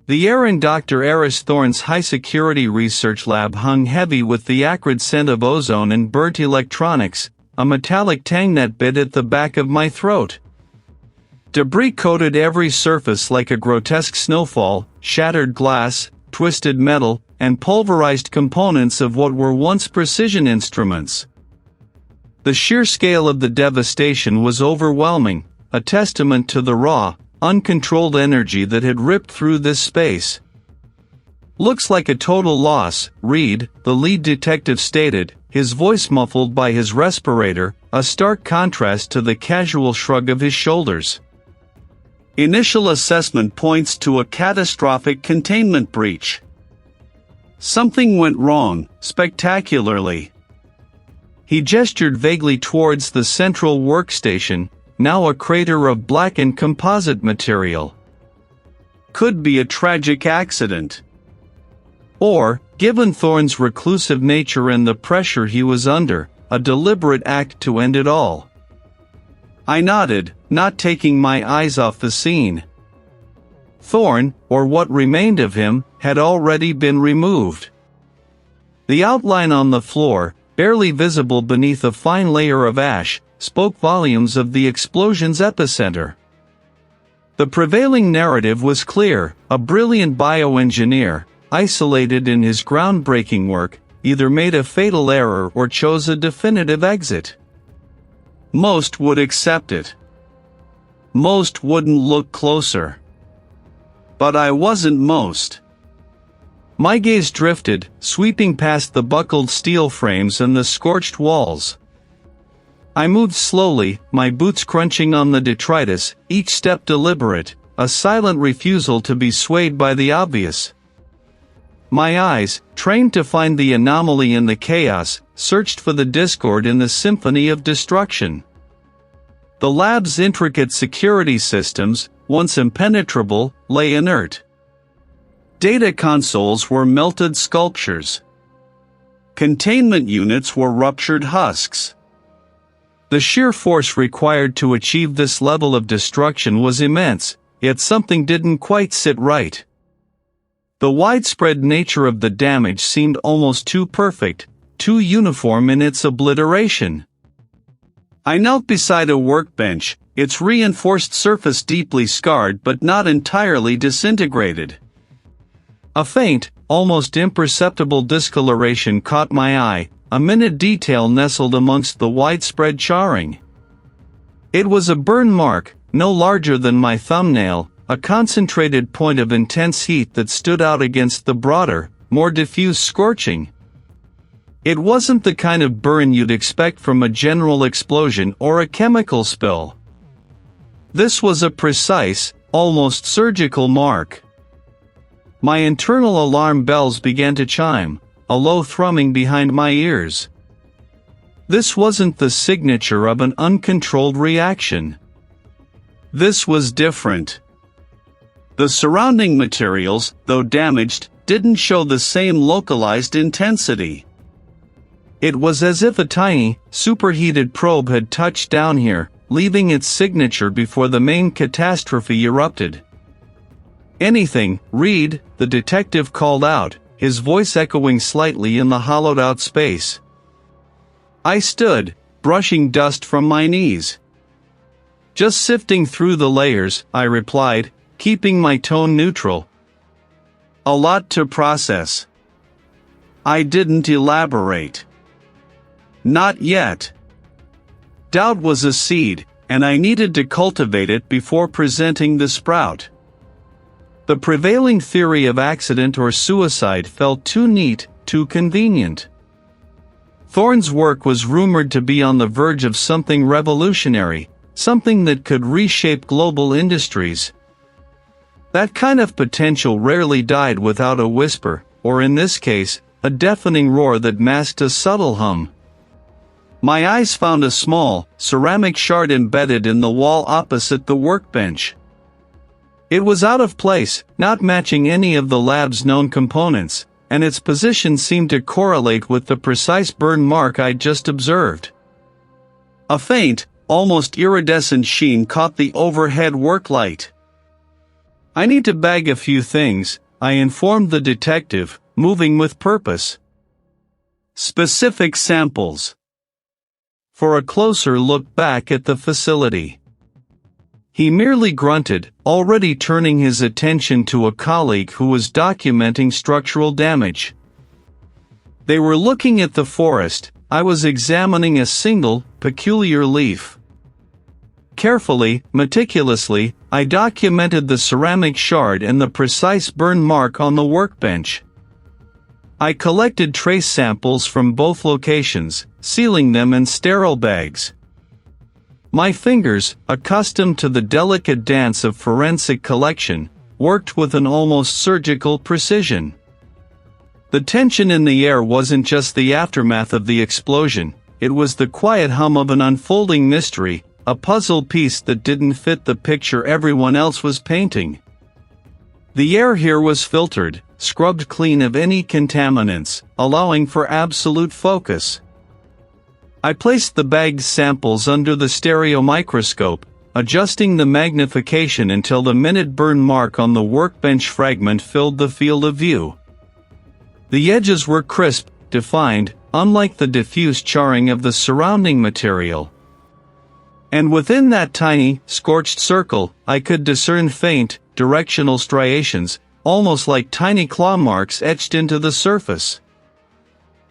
The air in Dr. Aris Thorne's high-security research lab hung heavy with the acrid scent of ozone and burnt electronics. A metallic tangnet bit at the back of my throat. Debris coated every surface like a grotesque snowfall, shattered glass, twisted metal, and pulverized components of what were once precision instruments. The sheer scale of the devastation was overwhelming, a testament to the raw, uncontrolled energy that had ripped through this space. "Looks like a total loss," Reed, the lead detective stated, his voice muffled by his respirator, a stark contrast to the casual shrug of his shoulders. "Initial assessment points to a catastrophic containment breach. Something went wrong, spectacularly." He gestured vaguely towards the central workstation, now a crater of blackened composite material. "Could be a tragic accident. Or, given Thorne's reclusive nature and the pressure he was under, a deliberate act to end it all." I nodded, not taking my eyes off the scene. Thorne, or what remained of him, had already been removed. The outline on the floor, barely visible beneath a fine layer of ash, spoke volumes of the explosion's epicenter. The prevailing narrative was clear: a brilliant bioengineer, isolated in his groundbreaking work, either made a fatal error or chose a definitive exit. Most would accept it. Most wouldn't look closer. But I wasn't most. My gaze drifted, sweeping past the buckled steel frames and the scorched walls. I moved slowly, my boots crunching on the detritus, each step deliberate, a silent refusal to be swayed by the obvious. My eyes, trained to find the anomaly in the chaos, searched for the discord in the symphony of destruction. The lab's intricate security systems, once impenetrable, lay inert. Data consoles were melted sculptures. Containment units were ruptured husks. The sheer force required to achieve this level of destruction was immense, yet something didn't quite sit right. The widespread nature of the damage seemed almost too perfect, too uniform in its obliteration. I knelt beside a workbench, its reinforced surface deeply scarred but not entirely disintegrated. A faint, almost imperceptible discoloration caught my eye, a minute detail nestled amongst the widespread charring. It was a burn mark, no larger than my thumbnail, a concentrated point of intense heat that stood out against the broader, more diffuse scorching. It wasn't the kind of burn you'd expect from a general explosion or a chemical spill. This was a precise, almost surgical mark. My internal alarm bells began to chime, a low thrumming behind my ears. This wasn't the signature of an uncontrolled reaction. This was different. The surrounding materials, though damaged, didn't show the same localized intensity. It was as if a tiny, superheated probe had touched down here, leaving its signature before the main catastrophe erupted. "Anything, Reed," the detective called out, his voice echoing slightly in the hollowed-out space. I stood, brushing dust from my knees. "Just sifting through the layers," I replied, keeping my tone neutral. "A lot to process." I didn't elaborate. Not yet. Doubt was a seed, and I needed to cultivate it before presenting the sprout. The prevailing theory of accident or suicide felt too neat, too convenient. Thorne's work was rumored to be on the verge of something revolutionary, something that could reshape global industries. That kind of potential rarely died without a whisper, or in this case, a deafening roar that masked a subtle hum. My eyes found a small, ceramic shard embedded in the wall opposite the workbench. It was out of place, not matching any of the lab's known components, and its position seemed to correlate with the precise burn mark I'd just observed. A faint, almost iridescent sheen caught the overhead work light. I need to bag a few things, I informed the detective, moving with purpose. Specific samples. For a closer look back at the facility. He merely grunted, already turning his attention to a colleague who was documenting structural damage. They were looking at the forest. I was examining a single, peculiar leaf. Carefully, meticulously, I documented the ceramic shard and the precise burn mark on the workbench. I collected trace samples from both locations, sealing them in sterile bags. My fingers, accustomed to the delicate dance of forensic collection, worked with an almost surgical precision. The tension in the air wasn't just the aftermath of the explosion, it was the quiet hum of an unfolding mystery, a puzzle piece that didn't fit the picture everyone else was painting. The air here was filtered, scrubbed clean of any contaminants, allowing for absolute focus. I placed the bagged samples under the stereo microscope, adjusting the magnification until the minute burn mark on the workbench fragment filled the field of view. The edges were crisp, defined, unlike the diffuse charring of the surrounding material. And within that tiny, scorched circle, I could discern faint, directional striations, almost like tiny claw marks etched into the surface.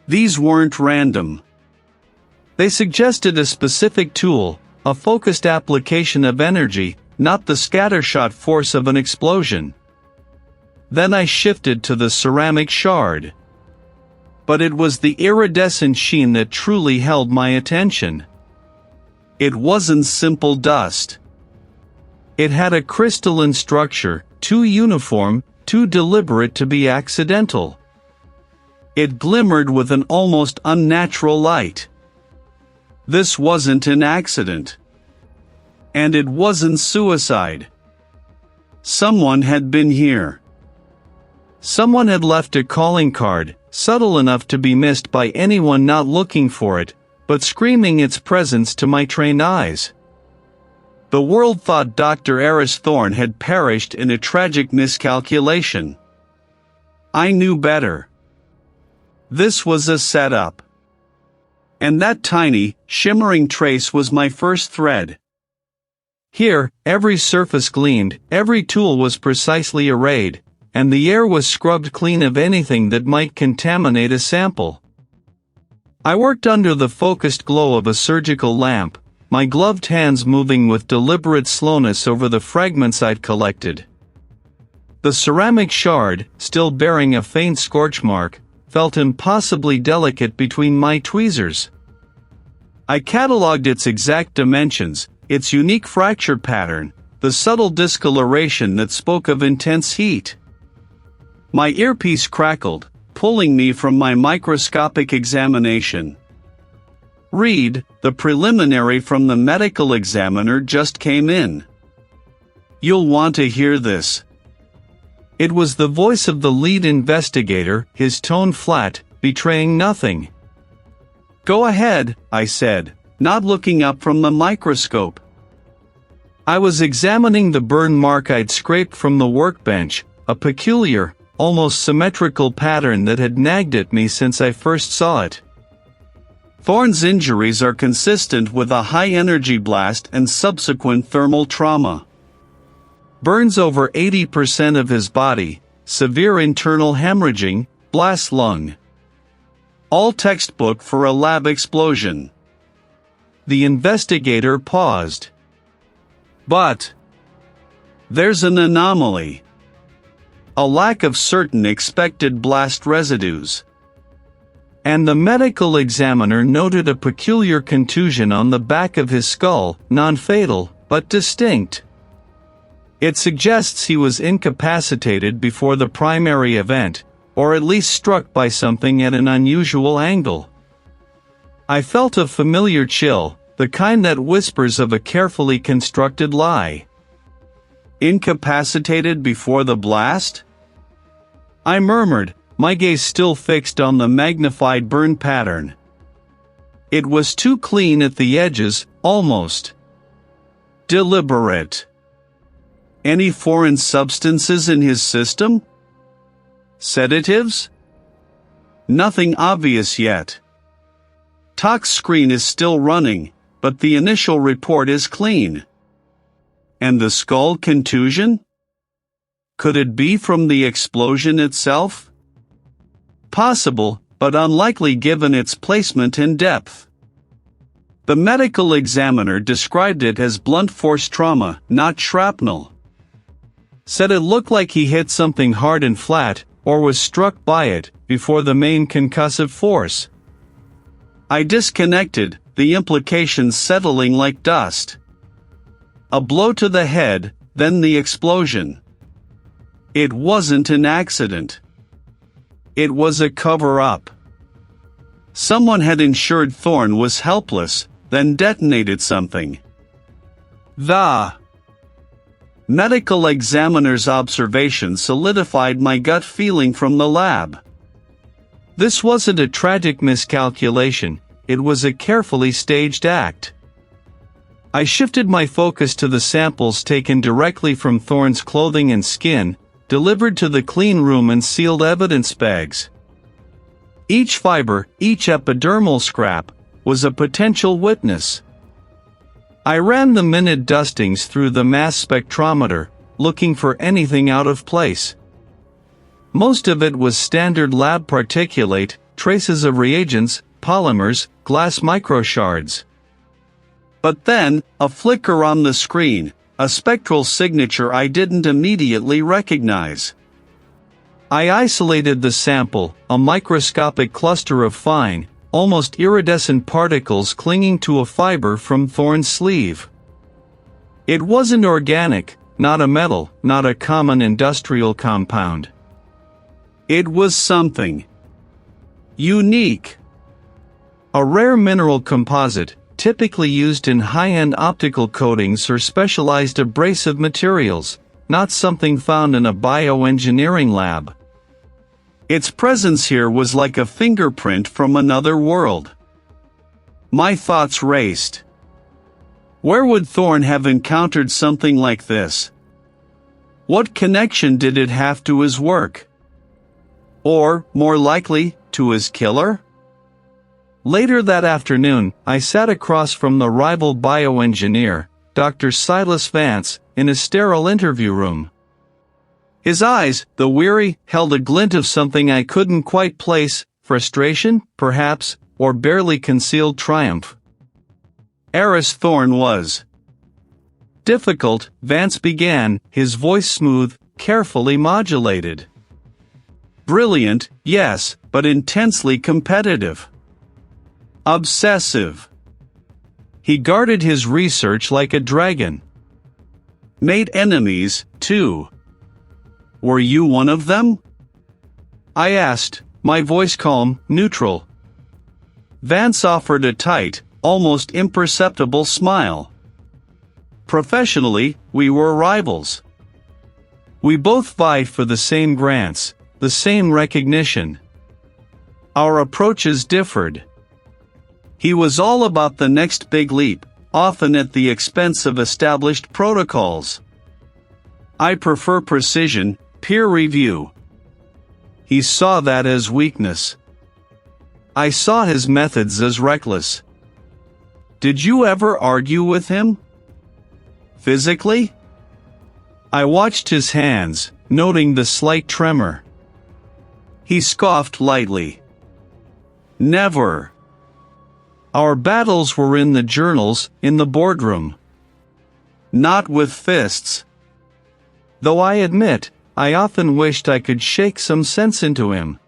These weren't random. They suggested a specific tool, a focused application of energy, not the scattershot force of an explosion. Then I shifted to the ceramic shard. But it was the iridescent sheen that truly held my attention. It wasn't simple dust. It had a crystalline structure, too uniform, too deliberate to be accidental. It glimmered with an almost unnatural light. This wasn't an accident. And it wasn't suicide. Someone had been here. Someone had left a calling card, subtle enough to be missed by anyone not looking for it, but screaming its presence to my trained eyes. The world thought Dr. Aris Thorne had perished in a tragic miscalculation. I knew better. This was a setup. And that tiny, shimmering trace was my first thread. Here, every surface gleamed, every tool was precisely arrayed, and the air was scrubbed clean of anything that might contaminate a sample. I worked under the focused glow of a surgical lamp, my gloved hands moving with deliberate slowness over the fragments I'd collected. The ceramic shard, still bearing a faint scorch mark, felt impossibly delicate between my tweezers. I catalogued its exact dimensions, its unique fracture pattern, the subtle discoloration that spoke of intense heat. My earpiece crackled, pulling me from my microscopic examination. "Read, the preliminary from the medical examiner just came in. You'll want to hear this." It was the voice of the lead investigator, his tone flat, betraying nothing. "Go ahead," I said, not looking up from the microscope. I was examining the burn mark I'd scraped from the workbench, a peculiar, almost symmetrical pattern that had nagged at me since I first saw it. Thorne's injuries are consistent with a high-energy blast and subsequent thermal trauma. Burns over 80% of his body, severe internal hemorrhaging, blast lung. All textbook for a lab explosion. The investigator paused. But there's an anomaly. A lack of certain expected blast residues. And the medical examiner noted a peculiar contusion on the back of his skull, non-fatal, but distinct. It suggests he was incapacitated before the primary event, or at least struck by something at an unusual angle. I felt a familiar chill, the kind that whispers of a carefully constructed lie. Incapacitated before the blast? I murmured, my gaze still fixed on the magnified burn pattern. It was too clean at the edges, almost deliberate. Any foreign substances in his system? Sedatives? Nothing obvious yet. Tox screen is still running, but the initial report is clean. And the skull contusion? Could it be from the explosion itself? Possible, but unlikely given its placement and depth. The medical examiner described it as blunt force trauma, not shrapnel. Said it looked like he hit something hard and flat, or was struck by it, before the main concussive force. I disconnected, the implications settling like dust. A blow to the head, then the explosion. It wasn't an accident. It was a cover-up. Someone had ensured Thorne was helpless, then detonated something. The medical examiner's observation solidified my gut feeling from the lab. This wasn't a tragic miscalculation, it was a carefully staged act. I shifted my focus to the samples taken directly from Thorne's clothing and skin, delivered to the clean room and sealed evidence bags. Each fiber, each epidermal scrap, was a potential witness. I ran the minute dustings through the mass spectrometer, looking for anything out of place. Most of it was standard lab particulate, traces of reagents, polymers, glass microshards. But then, a flicker on the screen, a spectral signature I didn't immediately recognize. I isolated the sample, a microscopic cluster of fine, almost iridescent particles clinging to a fiber from Thorne's sleeve. It wasn't organic, not a metal, not a common industrial compound. It was something unique. A rare mineral composite, typically used in high-end optical coatings or specialized abrasive materials, not something found in a bioengineering lab. Its presence here was like a fingerprint from another world. My thoughts raced. Where would Thorne have encountered something like this? What connection did it have to his work? Or, more likely, to his killer? Later that afternoon, I sat across from the rival bioengineer, Dr. Silas Vance, in a sterile interview room. His eyes, though weary, held a glint of something I couldn't quite place, frustration, perhaps, or barely concealed triumph. Aris Thorne was difficult, Vance began, his voice smooth, carefully modulated. Brilliant, yes, but intensely competitive. Obsessive. He guarded his research like a dragon. Made enemies, too. Were you one of them? I asked, my voice calm, neutral. Vance offered a tight, almost imperceptible smile. Professionally, we were rivals. We both vied for the same grants, the same recognition. Our approaches differed. He was all about the next big leap, often at the expense of established protocols. I prefer precision, peer review. He saw that as weakness. I saw his methods as reckless. Did you ever argue with him? Physically? I watched his hands, noting the slight tremor. He scoffed lightly. Never. Our battles were in the journals, in the boardroom. Not with fists. Though I admit, I often wished I could shake some sense into him.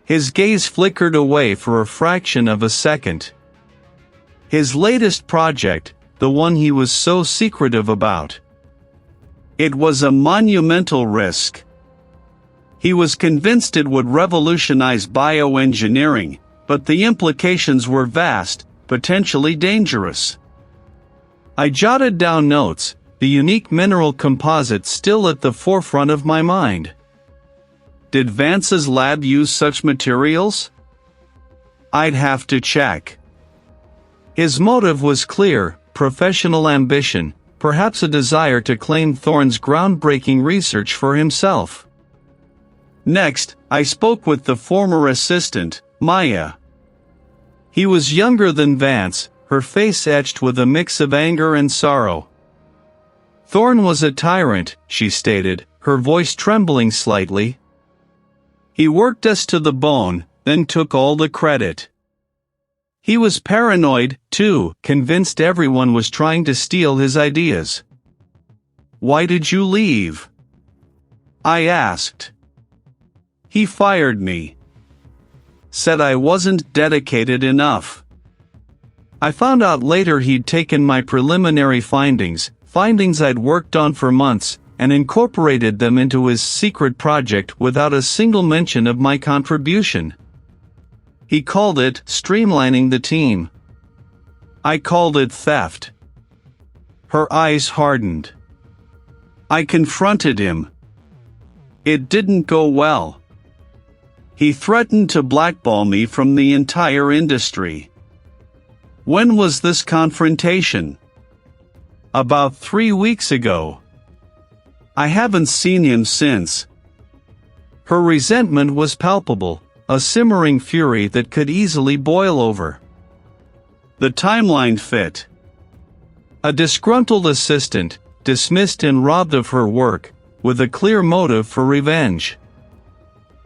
His gaze flickered away for a fraction of a second. His latest project, the one he was so secretive about. It was a monumental risk. He was convinced it would revolutionize bioengineering, but the implications were vast, potentially dangerous. I jotted down notes, the unique mineral composite still at the forefront of my mind. Did Vance's lab use such materials? I'd have to check. His motive was clear, professional ambition, perhaps a desire to claim Thorne's groundbreaking research for himself. Next, I spoke with the former assistant, Maya. He was younger than Vance, her face etched with a mix of anger and sorrow. Thorne was a tyrant, she stated, her voice trembling slightly. He worked us to the bone, then took all the credit. He was paranoid, too, convinced everyone was trying to steal his ideas. "Why did you leave?" I asked. "He fired me. Said I wasn't dedicated enough." I found out later he'd taken my preliminary findings I'd worked on for months, and incorporated them into his secret project without a single mention of my contribution. He called it streamlining the team. I called it theft. Her eyes hardened. I confronted him. It didn't go well. He threatened to blackball me from the entire industry. When was this confrontation? About 3 weeks ago. I haven't seen him since. Her resentment was palpable, a simmering fury that could easily boil over. The timeline fit. A disgruntled assistant, dismissed and robbed of her work, with a clear motive for revenge.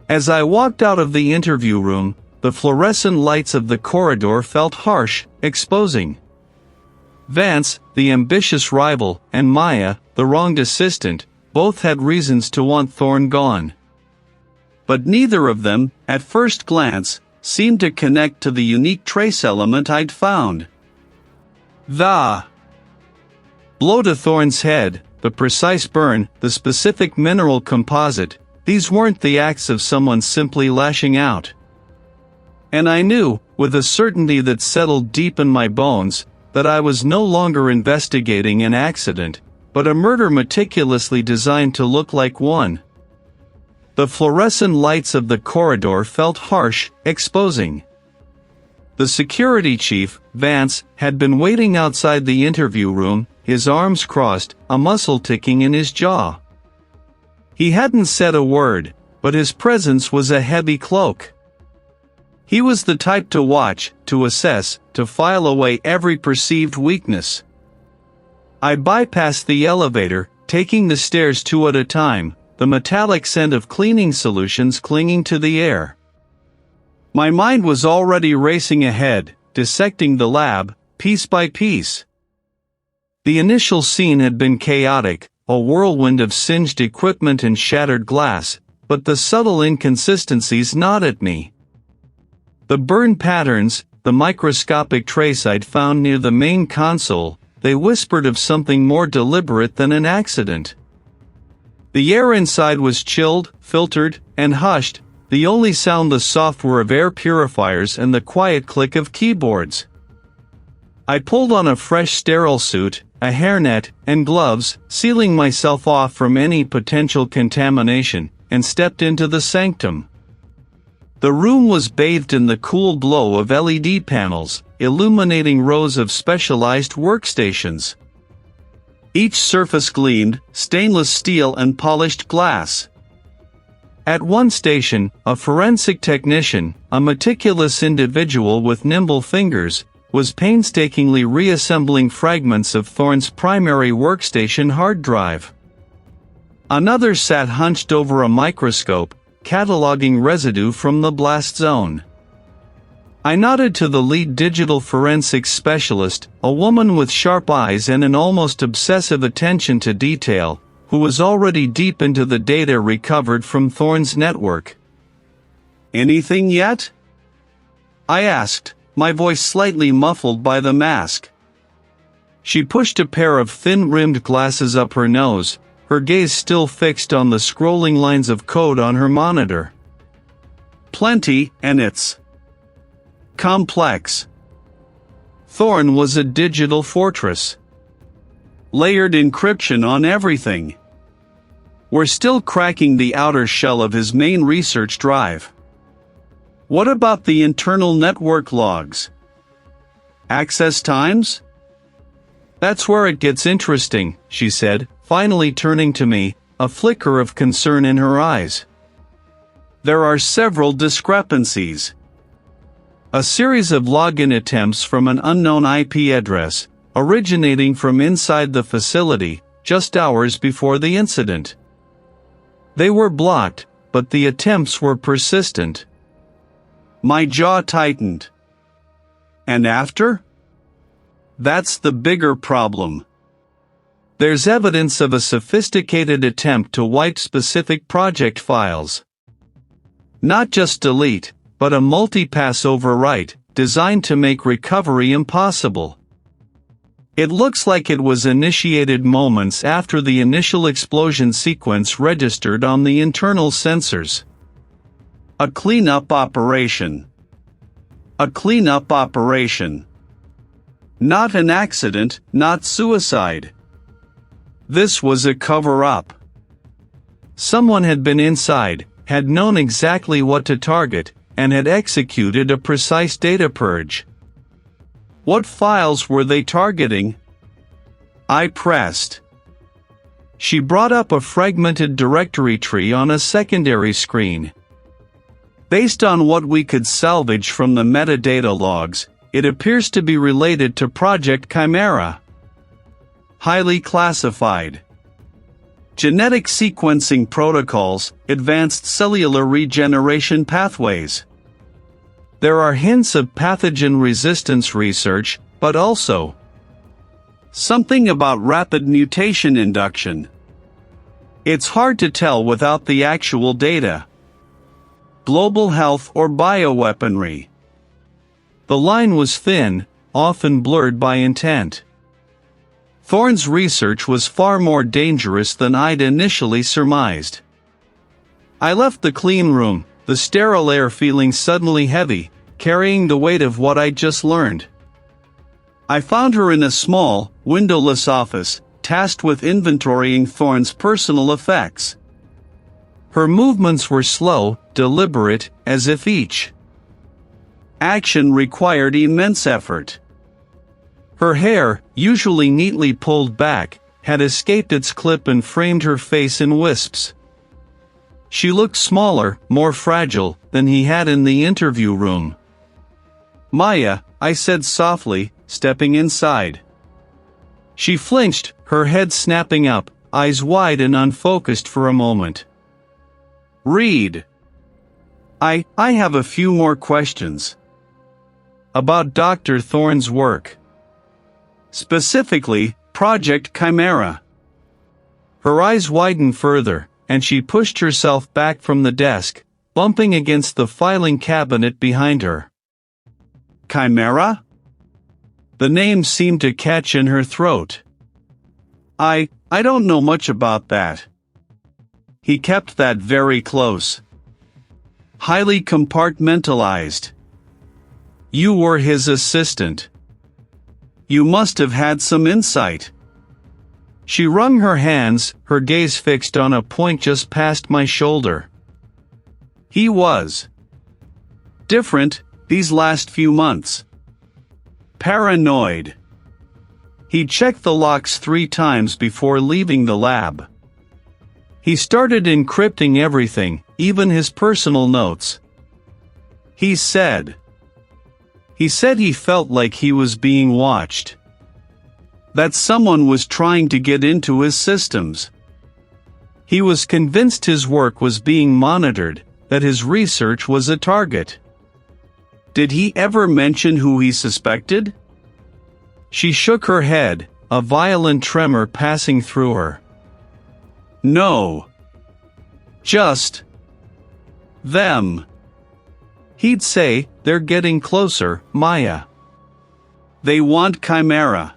As I walked out of the interview room, the fluorescent lights of the corridor felt harsh, exposing. Vance, the ambitious rival, and Maya, the wronged assistant, both had reasons to want Thorne gone. But neither of them, at first glance, seemed to connect to the unique trace element I'd found. The blow to Thorne's head, the precise burn, the specific mineral composite, these weren't the acts of someone simply lashing out. And I knew, with a certainty that settled deep in my bones, that I was no longer investigating an accident, but a murder meticulously designed to look like one. The fluorescent lights of the corridor felt harsh, exposing. The security chief, Vance, had been waiting outside the interview room, his arms crossed, a muscle ticking in his jaw. He hadn't said a word, but his presence was a heavy cloak. He was the type to watch, to assess, to file away every perceived weakness. I bypassed the elevator, taking the stairs 2 at a time, the metallic scent of cleaning solutions clinging to the air. My mind was already racing ahead, dissecting the lab, piece by piece. The initial scene had been chaotic, a whirlwind of singed equipment and shattered glass, but the subtle inconsistencies gnawed at me. The burn patterns, the microscopic trace I'd found near the main console, they whispered of something more deliberate than an accident. The air inside was chilled, filtered, and hushed, the only sound the software of air purifiers and the quiet click of keyboards. I pulled on a fresh sterile suit, a hairnet, and gloves, sealing myself off from any potential contamination, and stepped into the sanctum. The room was bathed in the cool glow of LED panels, illuminating rows of specialized workstations. Each surface gleamed, stainless steel and polished glass. At one station, a forensic technician, a meticulous individual with nimble fingers, was painstakingly reassembling fragments of Thorne's primary workstation hard drive. Another sat hunched over a microscope, cataloging residue from the blast zone. I nodded to the lead digital forensics specialist, a woman with sharp eyes and an almost obsessive attention to detail, who was already deep into the data recovered from Thorne's network. "Anything yet?" I asked, my voice slightly muffled by the mask. She pushed a pair of thin-rimmed glasses up her nose, her gaze still fixed on the scrolling lines of code on her monitor. "Plenty, and it's complex." Thorne was a digital fortress. Layered encryption on everything. We're still cracking the outer shell of his main research drive. What about the internal network logs? Access times? That's where it gets interesting, she said, finally turning to me, a flicker of concern in her eyes. There are several discrepancies. A series of login attempts from an unknown IP address, originating from inside the facility, just hours before the incident. They were blocked, but the attempts were persistent. My jaw tightened. And after? That's the bigger problem. There's evidence of a sophisticated attempt to wipe specific project files. Not just delete, but a multi-pass overwrite, designed to make recovery impossible. It looks like it was initiated moments after the initial explosion sequence registered on the internal sensors. A cleanup operation. A cleanup operation. Not an accident, not suicide. This was a cover-up. Someone had been inside, had known exactly what to target, and had executed a precise data purge. What files were they targeting? I pressed. She brought up a fragmented directory tree on a secondary screen. Based on what we could salvage from the metadata logs, it appears to be related to Project Chimera. Highly classified. Genetic sequencing protocols, advanced cellular regeneration pathways. There are hints of pathogen resistance research, but also something about rapid mutation induction. It's hard to tell without the actual data. Global health or bioweaponry. The line was thin, often blurred by intent. Thorne's research was far more dangerous than I'd initially surmised. I left the clean room, the sterile air feeling suddenly heavy, carrying the weight of what I'd just learned. I found her in a small, windowless office, tasked with inventorying Thorne's personal effects. Her movements were slow, deliberate, as if each action required immense effort. Her hair, usually neatly pulled back, had escaped its clip and framed her face in wisps. She looked smaller, more fragile, than he had in the interview room. Maya, I said softly, stepping inside. She flinched, her head snapping up, eyes wide and unfocused for a moment. Read. I have a few more questions. About Dr. Thorne's work. Specifically, Project Chimera. Her eyes widened further, and she pushed herself back from the desk, bumping against the filing cabinet behind her. Chimera? The name seemed to catch in her throat. I don't know much about that. He kept that very close. Highly compartmentalized. You were his assistant. You must have had some insight. She wrung her hands, her gaze fixed on a point just past my shoulder. He was different these last few months. Paranoid. He checked the locks 3 times before leaving the lab. He started encrypting everything, even his personal notes. He said he felt like he was being watched. That someone was trying to get into his systems. He was convinced his work was being monitored, that his research was a target. Did he ever mention who he suspected? She shook her head, a violent tremor passing through her. No. Just them. He'd say, they're getting closer, Maya. They want Chimera.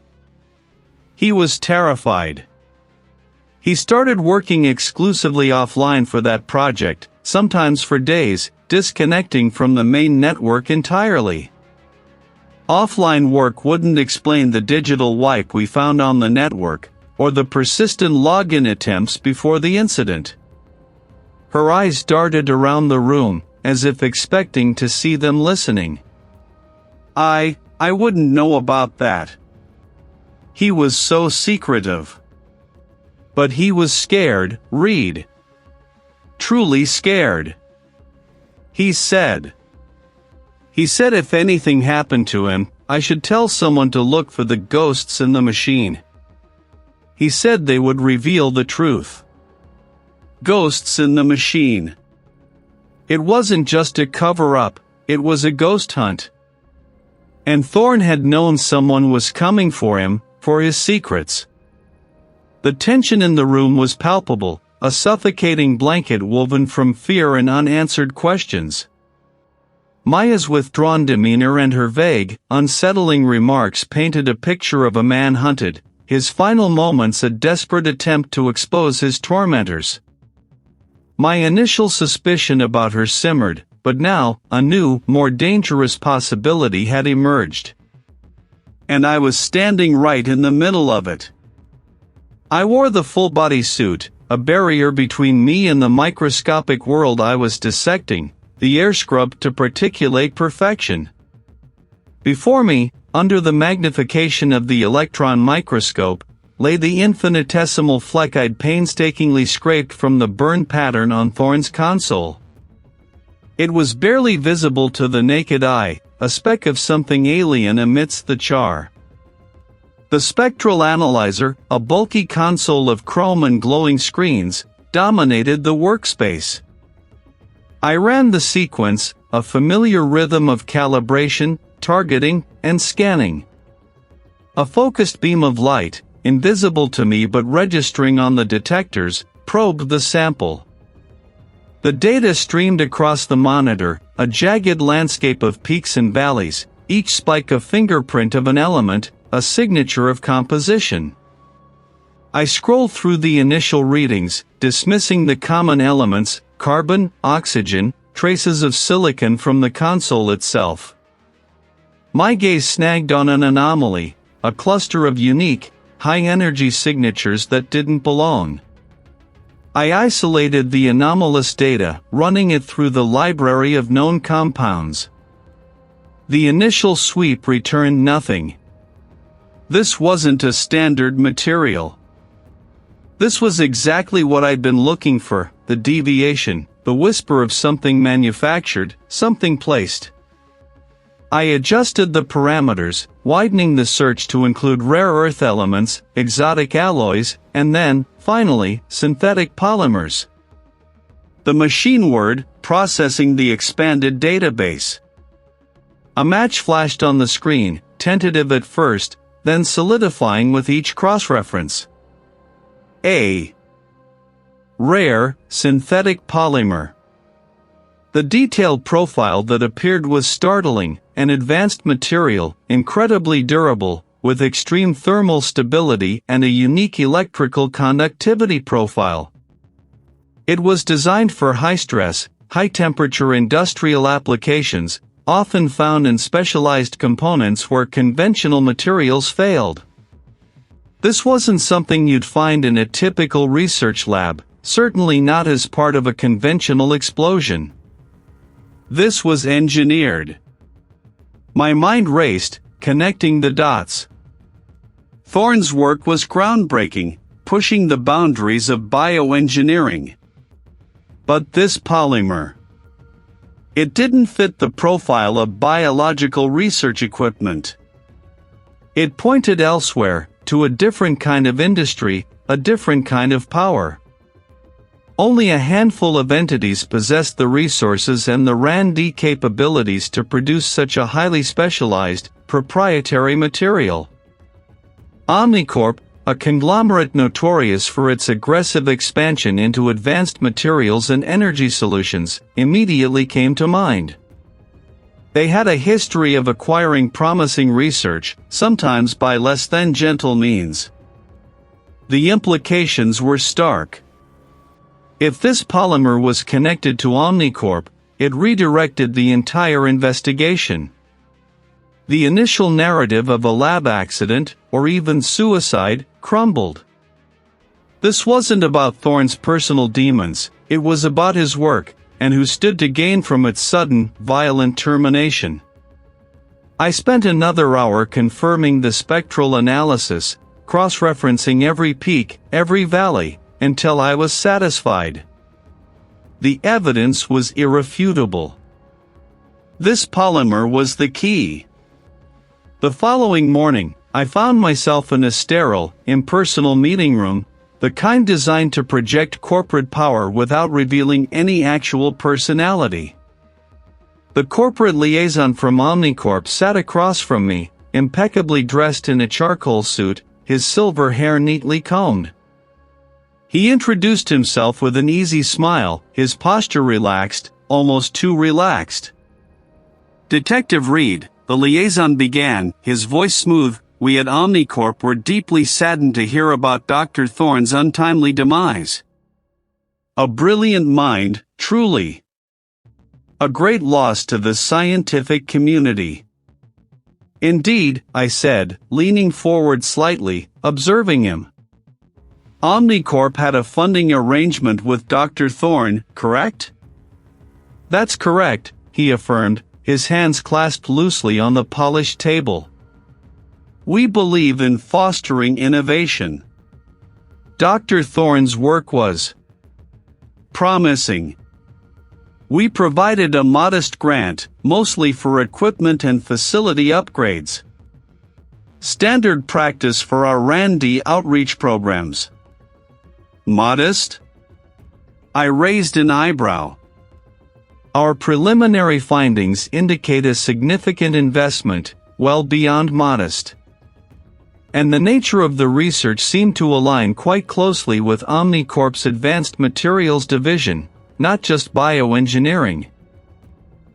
He was terrified. He started working exclusively offline for that project, sometimes for days, disconnecting from the main network entirely. Offline work wouldn't explain the digital wipe we found on the network, or the persistent login attempts before the incident. Her eyes darted around the room, as if expecting to see them listening. I wouldn't know about that. He was so secretive. But he was scared, Reed. Truly scared. He said if anything happened to him, I should tell someone to look for the ghosts in the machine. He said they would reveal the truth. Ghosts in the machine. It wasn't just a cover-up, it was a ghost hunt. And Thorne had known someone was coming for him, for his secrets. The tension in the room was palpable, a suffocating blanket woven from fear and unanswered questions. Maya's withdrawn demeanor and her vague, unsettling remarks painted a picture of a man hunted, his final moments a desperate attempt to expose his tormentors. My initial suspicion about her simmered, but now, a new, more dangerous possibility had emerged. And I was standing right in the middle of it. I wore the full-body suit, a barrier between me and the microscopic world I was dissecting, the air scrubbed to particulate perfection. Before me, under the magnification of the electron microscope, lay the infinitesimal fleck I'd painstakingly scraped from the burn pattern on Thorne's console. It was barely visible to the naked eye, a speck of something alien amidst the char. The spectral analyzer, a bulky console of chrome and glowing screens, dominated the workspace. I ran the sequence, a familiar rhythm of calibration, targeting, and scanning. A focused beam of light, invisible to me but registering on the detectors, probed the sample. The data streamed across the monitor, a jagged landscape of peaks and valleys, each spike a fingerprint of an element, a signature of composition. I scrolled through the initial readings, dismissing the common elements, carbon, oxygen, traces of silicon from the console itself. My gaze snagged on an anomaly, a cluster of unique, high-energy signatures that didn't belong. I isolated the anomalous data, running it through the library of known compounds. The initial sweep returned nothing. This wasn't a standard material. This was exactly what I'd been looking for, the deviation, the whisper of something manufactured, something placed. I adjusted the parameters, widening the search to include rare earth elements, exotic alloys, and then, finally, synthetic polymers. The machine word, processing the expanded database. A match flashed on the screen, tentative at first, then solidifying with each cross-reference. A. Rare, synthetic polymer. The detailed profile that appeared was startling, an advanced material, incredibly durable, with extreme thermal stability and a unique electrical conductivity profile. It was designed for high-stress, high-temperature industrial applications, often found in specialized components where conventional materials failed. This wasn't something you'd find in a typical research lab, certainly not as part of a conventional explosion. This was engineered. My mind raced, connecting the dots. Thorne's work was groundbreaking, pushing the boundaries of bioengineering. But this polymer. It didn't fit the profile of biological research equipment. It pointed elsewhere, to a different kind of industry, a different kind of power. Only a handful of entities possessed the resources and the R&D capabilities to produce such a highly specialized, proprietary material. Omnicorp, a conglomerate notorious for its aggressive expansion into advanced materials and energy solutions, immediately came to mind. They had a history of acquiring promising research, sometimes by less than gentle means. The implications were stark. If this polymer was connected to Omnicorp, it redirected the entire investigation. The initial narrative of a lab accident, or even suicide, crumbled. This wasn't about Thorne's personal demons, it was about his work, and who stood to gain from its sudden, violent termination. I spent another hour confirming the spectral analysis, cross-referencing every peak, every valley, until I was satisfied. The evidence was irrefutable. This polymer was the key. The following morning, I found myself in a sterile, impersonal meeting room, the kind designed to project corporate power without revealing any actual personality. The corporate liaison from Omnicorp sat across from me, impeccably dressed in a charcoal suit, his silver hair neatly combed. He introduced himself with an easy smile, his posture relaxed, almost too relaxed. "Detective Reed," the liaison began, his voice smooth, "we at Omnicorp were deeply saddened to hear about Dr. Thorne's untimely demise. A brilliant mind, truly. A great loss to the scientific community." "Indeed," I said, leaning forward slightly, observing him. "Omnicorp had a funding arrangement with Dr. Thorne, correct?" "That's correct," he affirmed, his hands clasped loosely on the polished table. "We believe in fostering innovation. Dr. Thorne's work was promising. We provided a modest grant, mostly for equipment and facility upgrades. Standard practice for our R&D outreach programs." "Modest?" I raised an eyebrow. "Our preliminary findings indicate a significant investment, well beyond modest. And the nature of the research seemed to align quite closely with Omnicorp's Advanced Materials Division, not just bioengineering."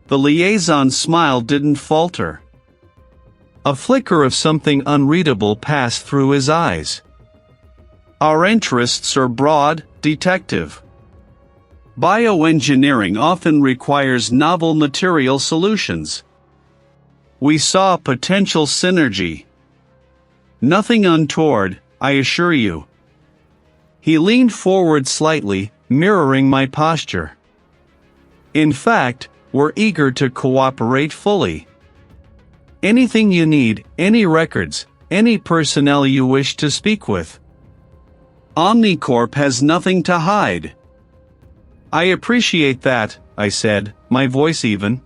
The liaison's smile didn't falter. A flicker of something unreadable passed through his eyes. "Our interests are broad, Detective. Bioengineering often requires novel material solutions. We saw potential synergy. Nothing untoward, I assure you." He leaned forward slightly, mirroring my posture. "In fact, we're eager to cooperate fully. Anything you need, any records, any personnel you wish to speak with. Omnicorp has nothing to hide." "I appreciate that," I said, my voice even.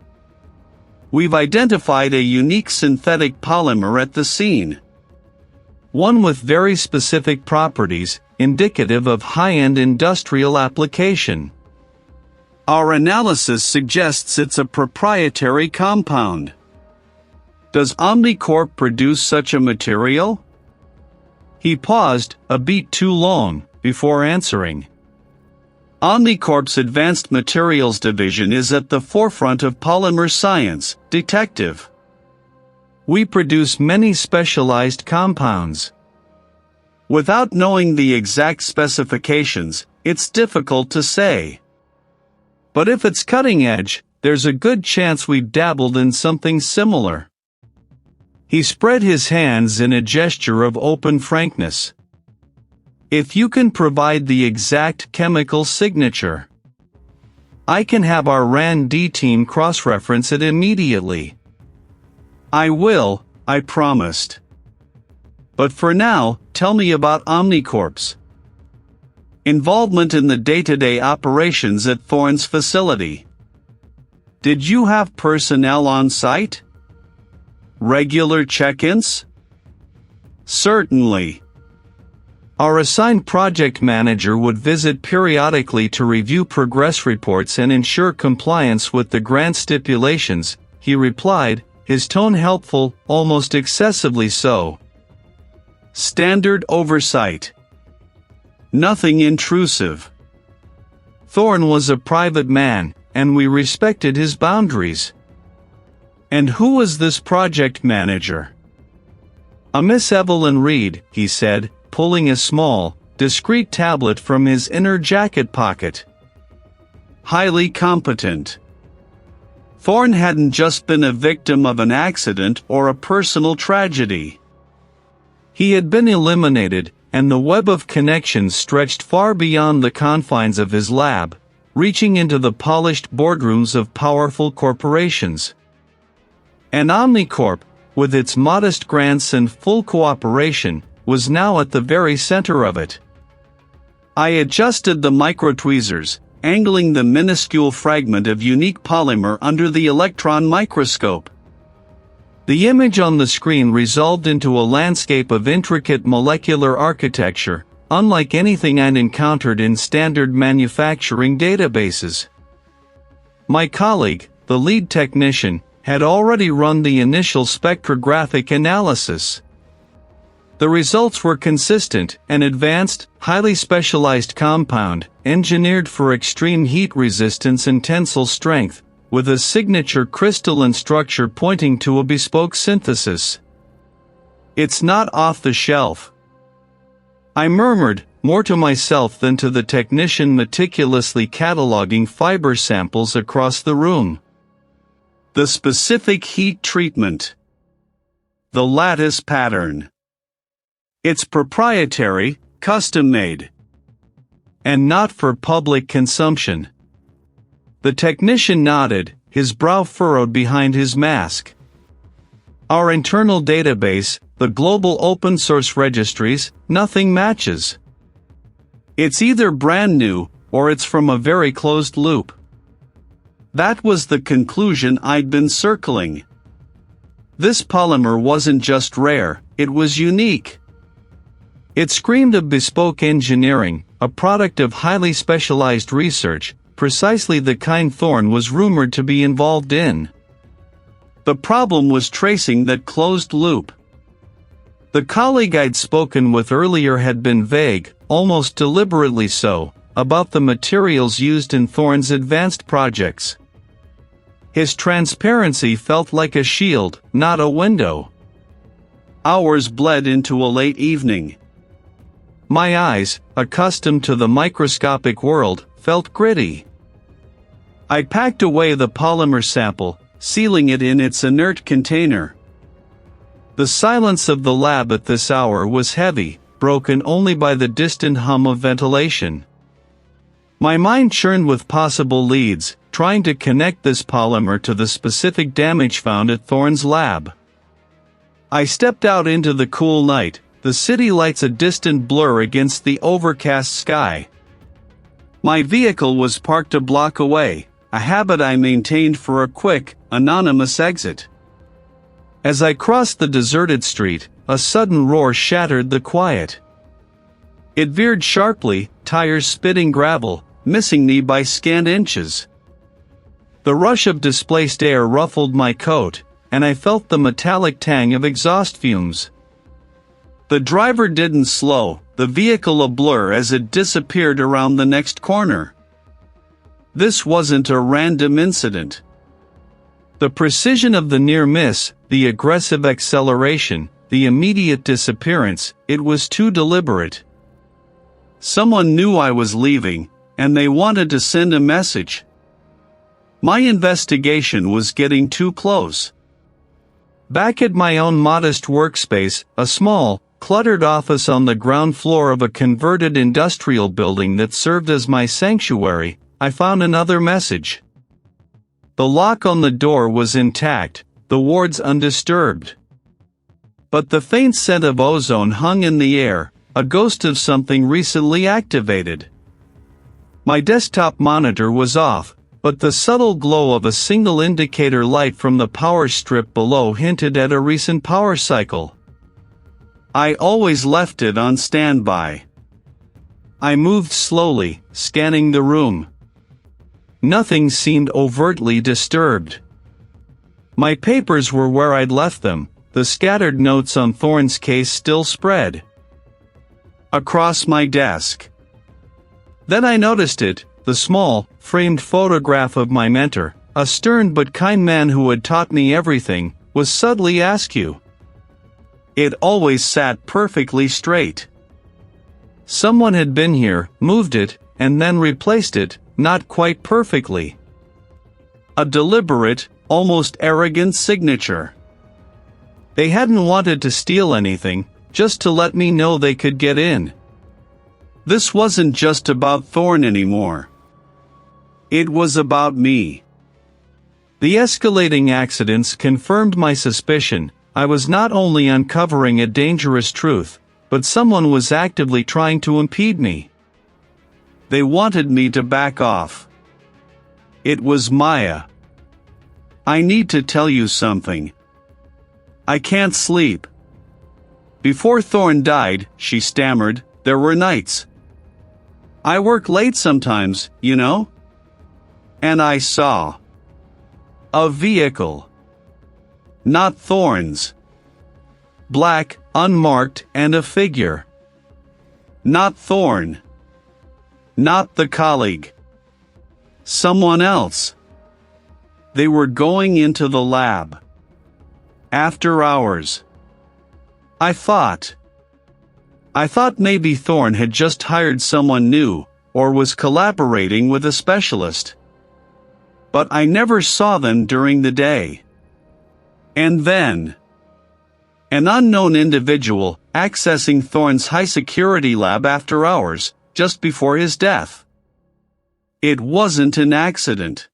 "We've identified a unique synthetic polymer at the scene. One with very specific properties, indicative of high-end industrial application. Our analysis suggests it's a proprietary compound. Does Omnicorp produce such a material?" He paused, a beat too long, before answering. "Omnicorp's Advanced Materials Division is at the forefront of polymer science, Detective. We produce many specialized compounds. Without knowing the exact specifications, it's difficult to say. But if it's cutting edge, there's a good chance we've dabbled in something similar." He spread his hands in a gesture of open frankness. "If you can provide the exact chemical signature, I can have our R&D team cross-reference it immediately." "I will," I promised. "But for now, tell me about Omnicorp's involvement in the day-to-day operations at Thorne's facility. Did you have personnel on site? Regular check-ins?" "Certainly. Our assigned project manager would visit periodically to review progress reports and ensure compliance with the grant stipulations," he replied, his tone helpful, almost excessively so. "Standard oversight. Nothing intrusive. Thorne was a private man, and we respected his boundaries." "And who was this project manager?" "A Miss Evelyn Reed," he said, pulling a small, discreet tablet from his inner jacket pocket. "Highly competent. Thorne hadn't just been a victim of an accident or a personal tragedy. He had been eliminated, and the web of connections stretched far beyond the confines of his lab, reaching into the polished boardrooms of powerful corporations. And Omnicorp, with its modest grants and full cooperation, was now at the very center of it. I adjusted the microtweezers, angling the minuscule fragment of unique polymer under the electron microscope. The image on the screen resolved into a landscape of intricate molecular architecture, unlike anything I'd encountered in standard manufacturing databases. My colleague, the lead technician, had already run the initial spectrographic analysis. The results were consistent: an advanced, highly specialized compound, engineered for extreme heat resistance and tensile strength, with a signature crystalline structure pointing to a bespoke synthesis. "It's not off the shelf," I murmured, more to myself than to the technician meticulously cataloging fiber samples across the room. "The specific heat treatment. The lattice pattern. It's proprietary, custom-made. And not for public consumption." The technician nodded, his brow furrowed behind his mask. "Our internal database, the global open-source registries, nothing matches. It's either brand new, or it's from a very closed loop." That was the conclusion I'd been circling. This polymer wasn't just rare, it was unique. It screamed of bespoke engineering, a product of highly specialized research, precisely the kind Thorne was rumored to be involved in. The problem was tracing that closed loop. The colleague I'd spoken with earlier had been vague, almost deliberately so, about the materials used in Thorne's advanced projects. His transparency felt like a shield, not a window. Hours bled into a late evening. My eyes, accustomed to the microscopic world, felt gritty. I packed away the polymer sample, sealing it in its inert container. The silence of the lab at this hour was heavy, broken only by the distant hum of ventilation. My mind churned with possible leads, trying to connect this polymer to the specific damage found at Thorne's lab. I stepped out into the cool night, the city lights a distant blur against the overcast sky. My vehicle was parked a block away, a habit I maintained for a quick, anonymous exit. As I crossed the deserted street, a sudden roar shattered the quiet. It veered sharply, tires spitting gravel, missing me by scant inches. The rush of displaced air ruffled my coat, and I felt the metallic tang of exhaust fumes. The driver didn't slow, the vehicle a blur as it disappeared around the next corner. This wasn't a random incident. The precision of the near miss, the aggressive acceleration, the immediate disappearance, it was too deliberate. Someone knew I was leaving, and they wanted to send a message. My investigation was getting too close. Back at my own modest workspace, a small, cluttered office on the ground floor of a converted industrial building that served as my sanctuary, I found another message. The lock on the door was intact, the wards undisturbed. But the faint scent of ozone hung in the air, a ghost of something recently activated. My desktop monitor was off, but the subtle glow of a single indicator light from the power strip below hinted at a recent power cycle. I always left it on standby. I moved slowly, scanning the room. Nothing seemed overtly disturbed. My papers were where I'd left them, the scattered notes on Thorne's case still spread across my desk. Then I noticed it, the small, framed photograph of my mentor, a stern but kind man who had taught me everything, was subtly askew. It always sat perfectly straight. Someone had been here, moved it, and then replaced it, not quite perfectly. A deliberate, almost arrogant signature. They hadn't wanted to steal anything, just to let me know they could get in. This wasn't just about Thorne anymore. It was about me. The escalating accidents confirmed my suspicion. I was not only uncovering a dangerous truth, but someone was actively trying to impede me. They wanted me to back off. It was Maya. "I need to tell you something. I can't sleep. Before Thorne died," she stammered, "there were nights. I work late sometimes, you know? And I saw a vehicle. Not Thorne's. Black, unmarked, and a figure. Not Thorne. Not the colleague. Someone else. They were going into the lab. After hours. I thought maybe Thorne had just hired someone new, or was collaborating with a specialist. But I never saw them during the day. And then, an unknown individual accessing Thorne's high-security lab after hours, just before his death. It wasn't an accident.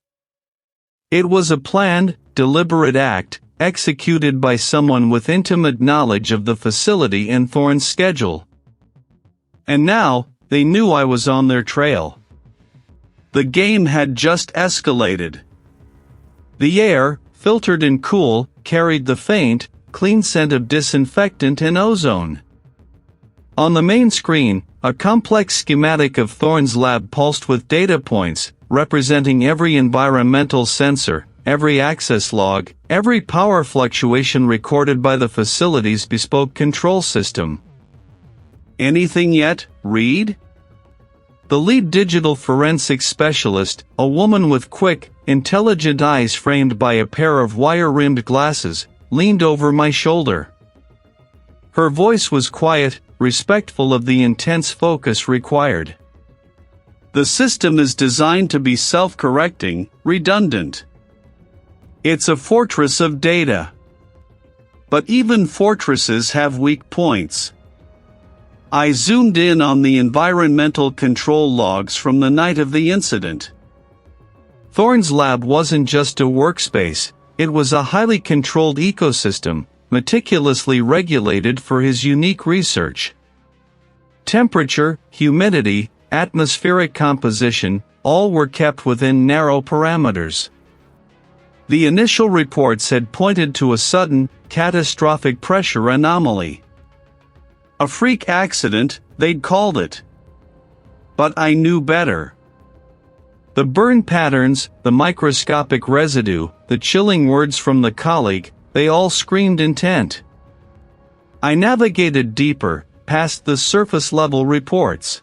It was a planned, deliberate act, executed by someone with intimate knowledge of the facility and Thorne's schedule. And now, they knew I was on their trail. The game had just escalated. The air, filtered and cool, carried the faint, clean scent of disinfectant and ozone. On the main screen, a complex schematic of Thorne's lab pulsed with data points, representing every environmental sensor, every access log, every power fluctuation recorded by the facility's bespoke control system. "Anything yet, Reed?" The lead digital forensics specialist, a woman with quick, intelligent eyes framed by a pair of wire-rimmed glasses, leaned over my shoulder. Her voice was quiet, respectful of the intense focus required. "The system is designed to be self-correcting, redundant. It's a fortress of data. But even fortresses have weak points." I zoomed in on the environmental control logs from the night of the incident. Thorne's lab wasn't just a workspace, it was a highly controlled ecosystem, meticulously regulated for his unique research. Temperature, humidity, atmospheric composition, all were kept within narrow parameters. The initial reports had pointed to a sudden, catastrophic pressure anomaly. A freak accident, they'd called it. But I knew better. The burn patterns, the microscopic residue, the chilling words from the colleague, they all screamed intent. I navigated deeper, past the surface-level reports.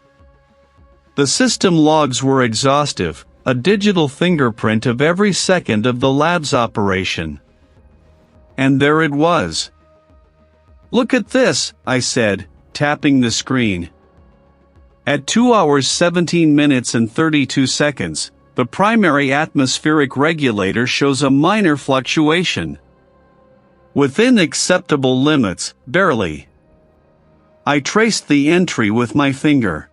The system logs were exhaustive, a digital fingerprint of every second of the lab's operation. And there it was. "Look at this," I said, tapping the screen. At 2 hours 17 minutes and 32 seconds, the primary atmospheric regulator shows a minor fluctuation. Within acceptable limits, barely. I traced the entry with my finger.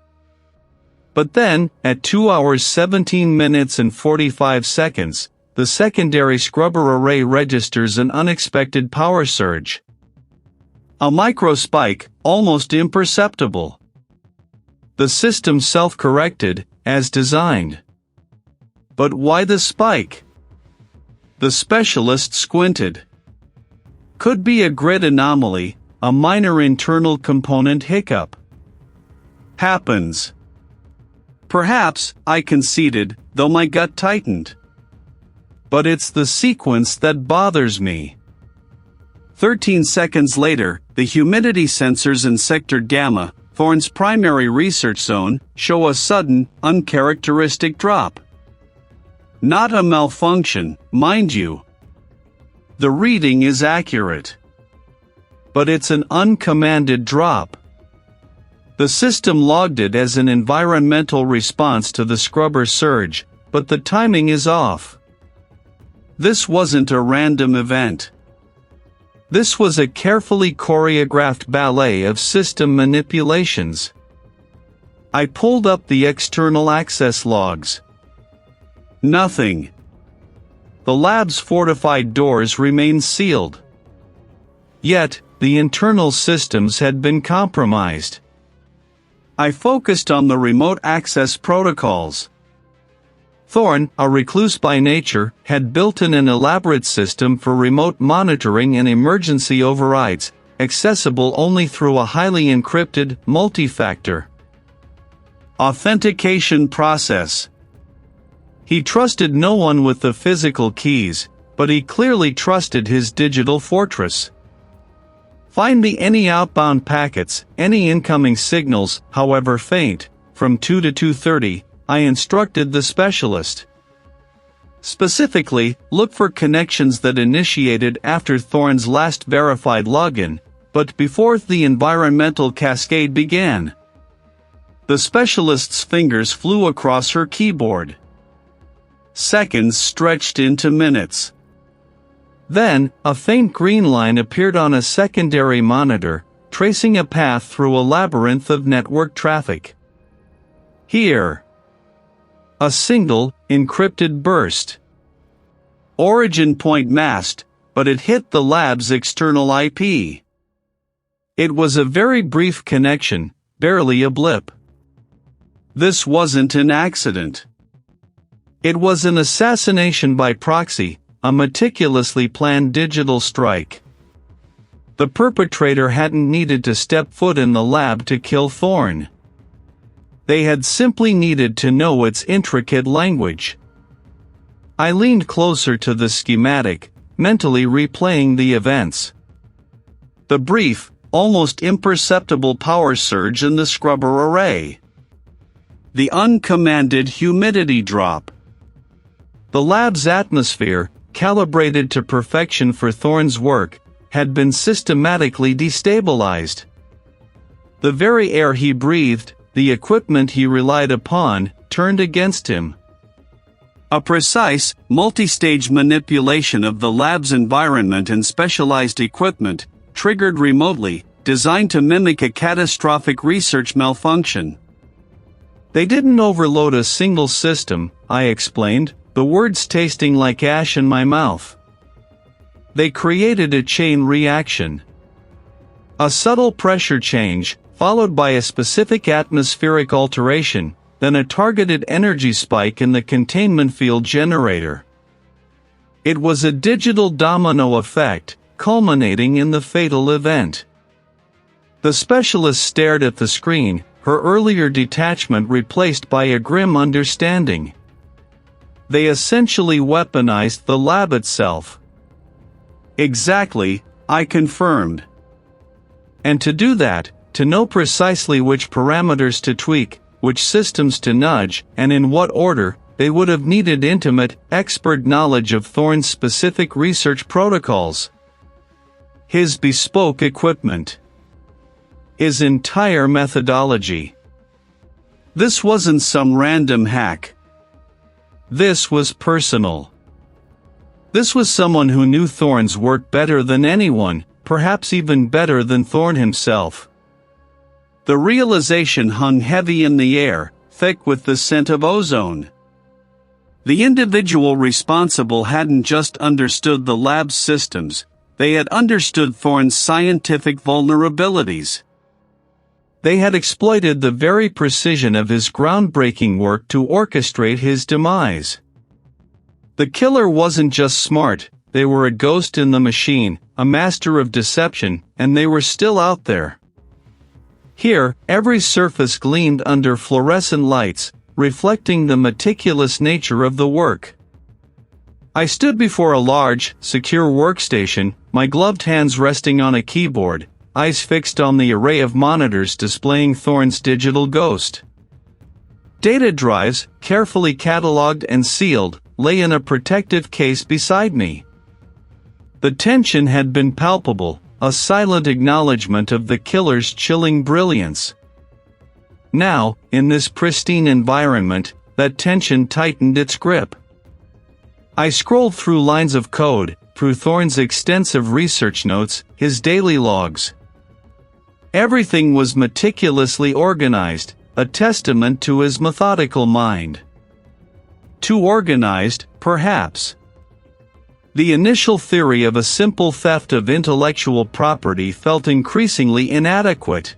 But then, at 2 hours 17 minutes and 45 seconds, the secondary scrubber array registers an unexpected power surge. A micro spike, almost imperceptible. The system self-corrected, as designed. But why the spike? The specialist squinted. Could be a grid anomaly, a minor internal component hiccup. Happens. Perhaps, I conceded, though my gut tightened. But it's the sequence that bothers me. 13 seconds later, the humidity sensors in Sector Gamma, Thorne's primary research zone, show a sudden, uncharacteristic drop. Not a malfunction, mind you. The reading is accurate. But it's an uncommanded drop. The system logged it as an environmental response to the scrubber surge, but the timing is off. This wasn't a random event. This was a carefully choreographed ballet of system manipulations. I pulled up the external access logs. Nothing. The lab's fortified doors remained sealed. Yet, the internal systems had been compromised. I focused on the remote access protocols. Thorne, a recluse by nature, had built in an elaborate system for remote monitoring and emergency overrides, accessible only through a highly encrypted, multi-factor authentication process. He trusted no one with the physical keys, but he clearly trusted his digital fortress. Find me any outbound packets, any incoming signals, however faint, from 2 to 2:30, I instructed the specialist. Specifically, look for connections that initiated after Thorne's last verified login, but before the environmental cascade began. The specialist's fingers flew across her keyboard. Seconds stretched into minutes. Then, a faint green line appeared on a secondary monitor, tracing a path through a labyrinth of network traffic. Here. A single, encrypted burst. Origin point masked, but it hit the lab's external IP. It was a very brief connection, barely a blip. This wasn't an accident. It was an assassination by proxy, a meticulously planned digital strike. The perpetrator hadn't needed to step foot in the lab to kill Thorne. They had simply needed to know its intricate language. I leaned closer to the schematic, mentally replaying the events. The brief, almost imperceptible power surge in the scrubber array. The uncommanded humidity drop. The lab's atmosphere, calibrated to perfection for Thorne's work, had been systematically destabilized. The very air he breathed, the equipment he relied upon, turned against him. A precise, multi-stage manipulation of the lab's environment and specialized equipment, triggered remotely, designed to mimic a catastrophic research malfunction. They didn't overload a single system, I explained, the words tasting like ash in my mouth. They created a chain reaction. A subtle pressure change, followed by a specific atmospheric alteration, then a targeted energy spike in the containment field generator. It was a digital domino effect, culminating in the fatal event. The specialist stared at the screen, her earlier detachment replaced by a grim understanding. They essentially weaponized the lab itself. Exactly, I confirmed. And to do that, to know precisely which parameters to tweak, which systems to nudge, and in what order, they would have needed intimate, expert knowledge of Thorne's specific research protocols. His bespoke equipment. His entire methodology. This wasn't some random hack. This was personal. This was someone who knew Thorne's work better than anyone, perhaps even better than Thorne himself. The realization hung heavy in the air, thick with the scent of ozone. The individual responsible hadn't just understood the lab's systems, they had understood Thorne's scientific vulnerabilities. They had exploited the very precision of his groundbreaking work to orchestrate his demise. The killer wasn't just smart, they were a ghost in the machine, a master of deception, and they were still out there. Here, every surface gleamed under fluorescent lights, reflecting the meticulous nature of the work. I stood before a large, secure workstation, my gloved hands resting on a keyboard, eyes fixed on the array of monitors displaying Thorne's digital ghost. Data drives, carefully cataloged and sealed, lay in a protective case beside me. The tension had been palpable, a silent acknowledgement of the killer's chilling brilliance. Now, in this pristine environment, that tension tightened its grip. I scrolled through lines of code, through Thorne's extensive research notes, his daily logs. Everything was meticulously organized, a testament to his methodical mind. Too organized, perhaps. The initial theory of a simple theft of intellectual property felt increasingly inadequate.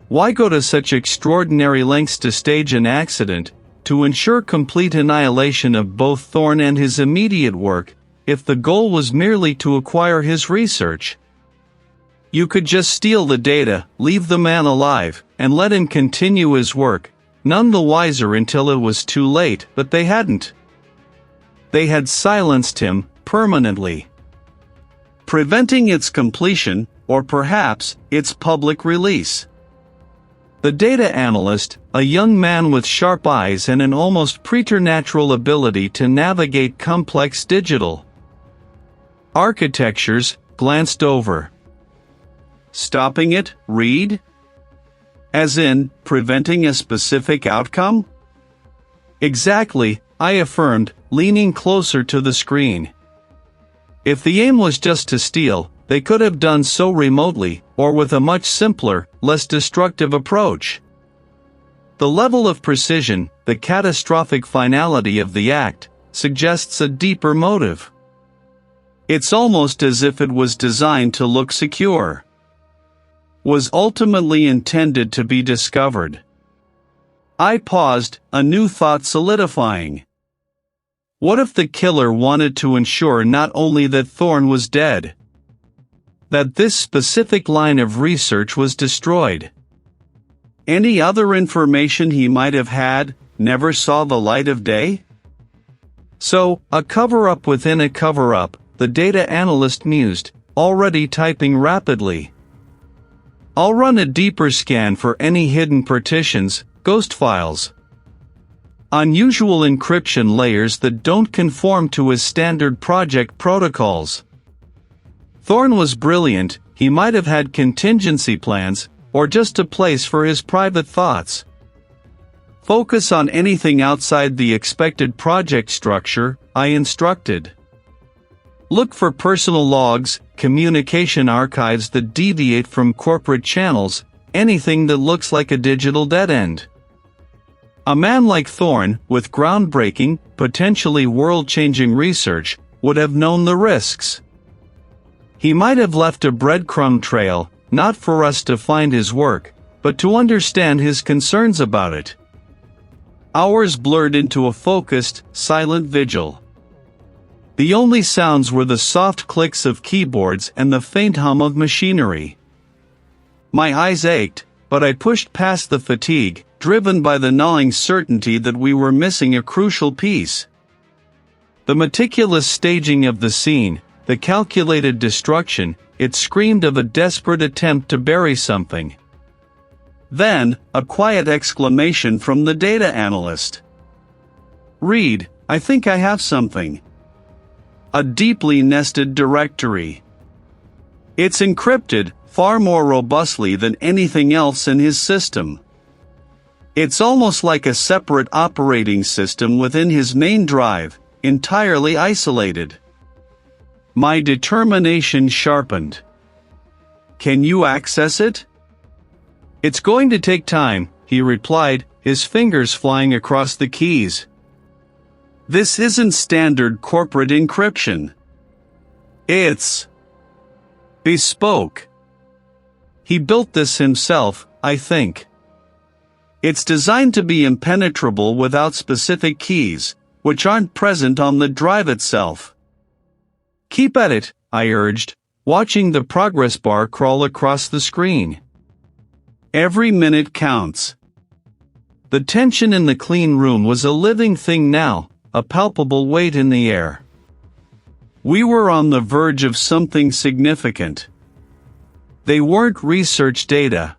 Why go to such extraordinary lengths to stage an accident, to ensure complete annihilation of both Thorne and his immediate work, if the goal was merely to acquire his research? You could just steal the data, leave the man alive, and let him continue his work, none the wiser until it was too late, but they hadn't. They had silenced him, permanently. Preventing its completion, or perhaps, its public release. The data analyst, a young man with sharp eyes and an almost preternatural ability to navigate complex digital architectures, glanced over. Stopping it, read? As in, preventing a specific outcome? Exactly, I affirmed, leaning closer to the screen. If the aim was just to steal, they could have done so remotely, or with a much simpler, less destructive approach. The level of precision, the catastrophic finality of the act, suggests a deeper motive. It's almost as if it was designed to look secure. Was ultimately intended to be discovered. I paused, a new thought solidifying. What if the killer wanted to ensure not only that Thorne was dead, that this specific line of research was destroyed? Any other information he might have had never saw the light of day? So, a cover-up within a cover-up, the data analyst mused, already typing rapidly. I'll run a deeper scan for any hidden partitions, ghost files. Unusual encryption layers that don't conform to his standard project protocols. Thorne was brilliant, he might have had contingency plans, or just a place for his private thoughts. Focus on anything outside the expected project structure, I instructed. Look for personal logs, communication archives that deviate from corporate channels, anything that looks like a digital dead end. A man like Thorne, with groundbreaking, potentially world-changing research, would have known the risks. He might have left a breadcrumb trail, not for us to find his work, but to understand his concerns about it. Hours blurred into a focused, silent vigil. The only sounds were the soft clicks of keyboards and the faint hum of machinery. My eyes ached, but I pushed past the fatigue, driven by the gnawing certainty that we were missing a crucial piece. The meticulous staging of the scene, the calculated destruction, it screamed of a desperate attempt to bury something. Then, a quiet exclamation from the data analyst. "Read, I think I have something. A deeply nested directory. It's encrypted, far more robustly than anything else in his system. It's almost like a separate operating system within his main drive, entirely isolated." My determination sharpened. "Can you access it?" "It's going to take time," he replied, his fingers flying across the keys. "This isn't standard corporate encryption. It's bespoke. He built this himself, I think. It's designed to be impenetrable without specific keys, which aren't present on the drive itself." "Keep at it," I urged, watching the progress bar crawl across the screen. "Every minute counts." The tension in the clean room was a living thing now, a palpable weight in the air. We were on the verge of something significant. They weren't research data.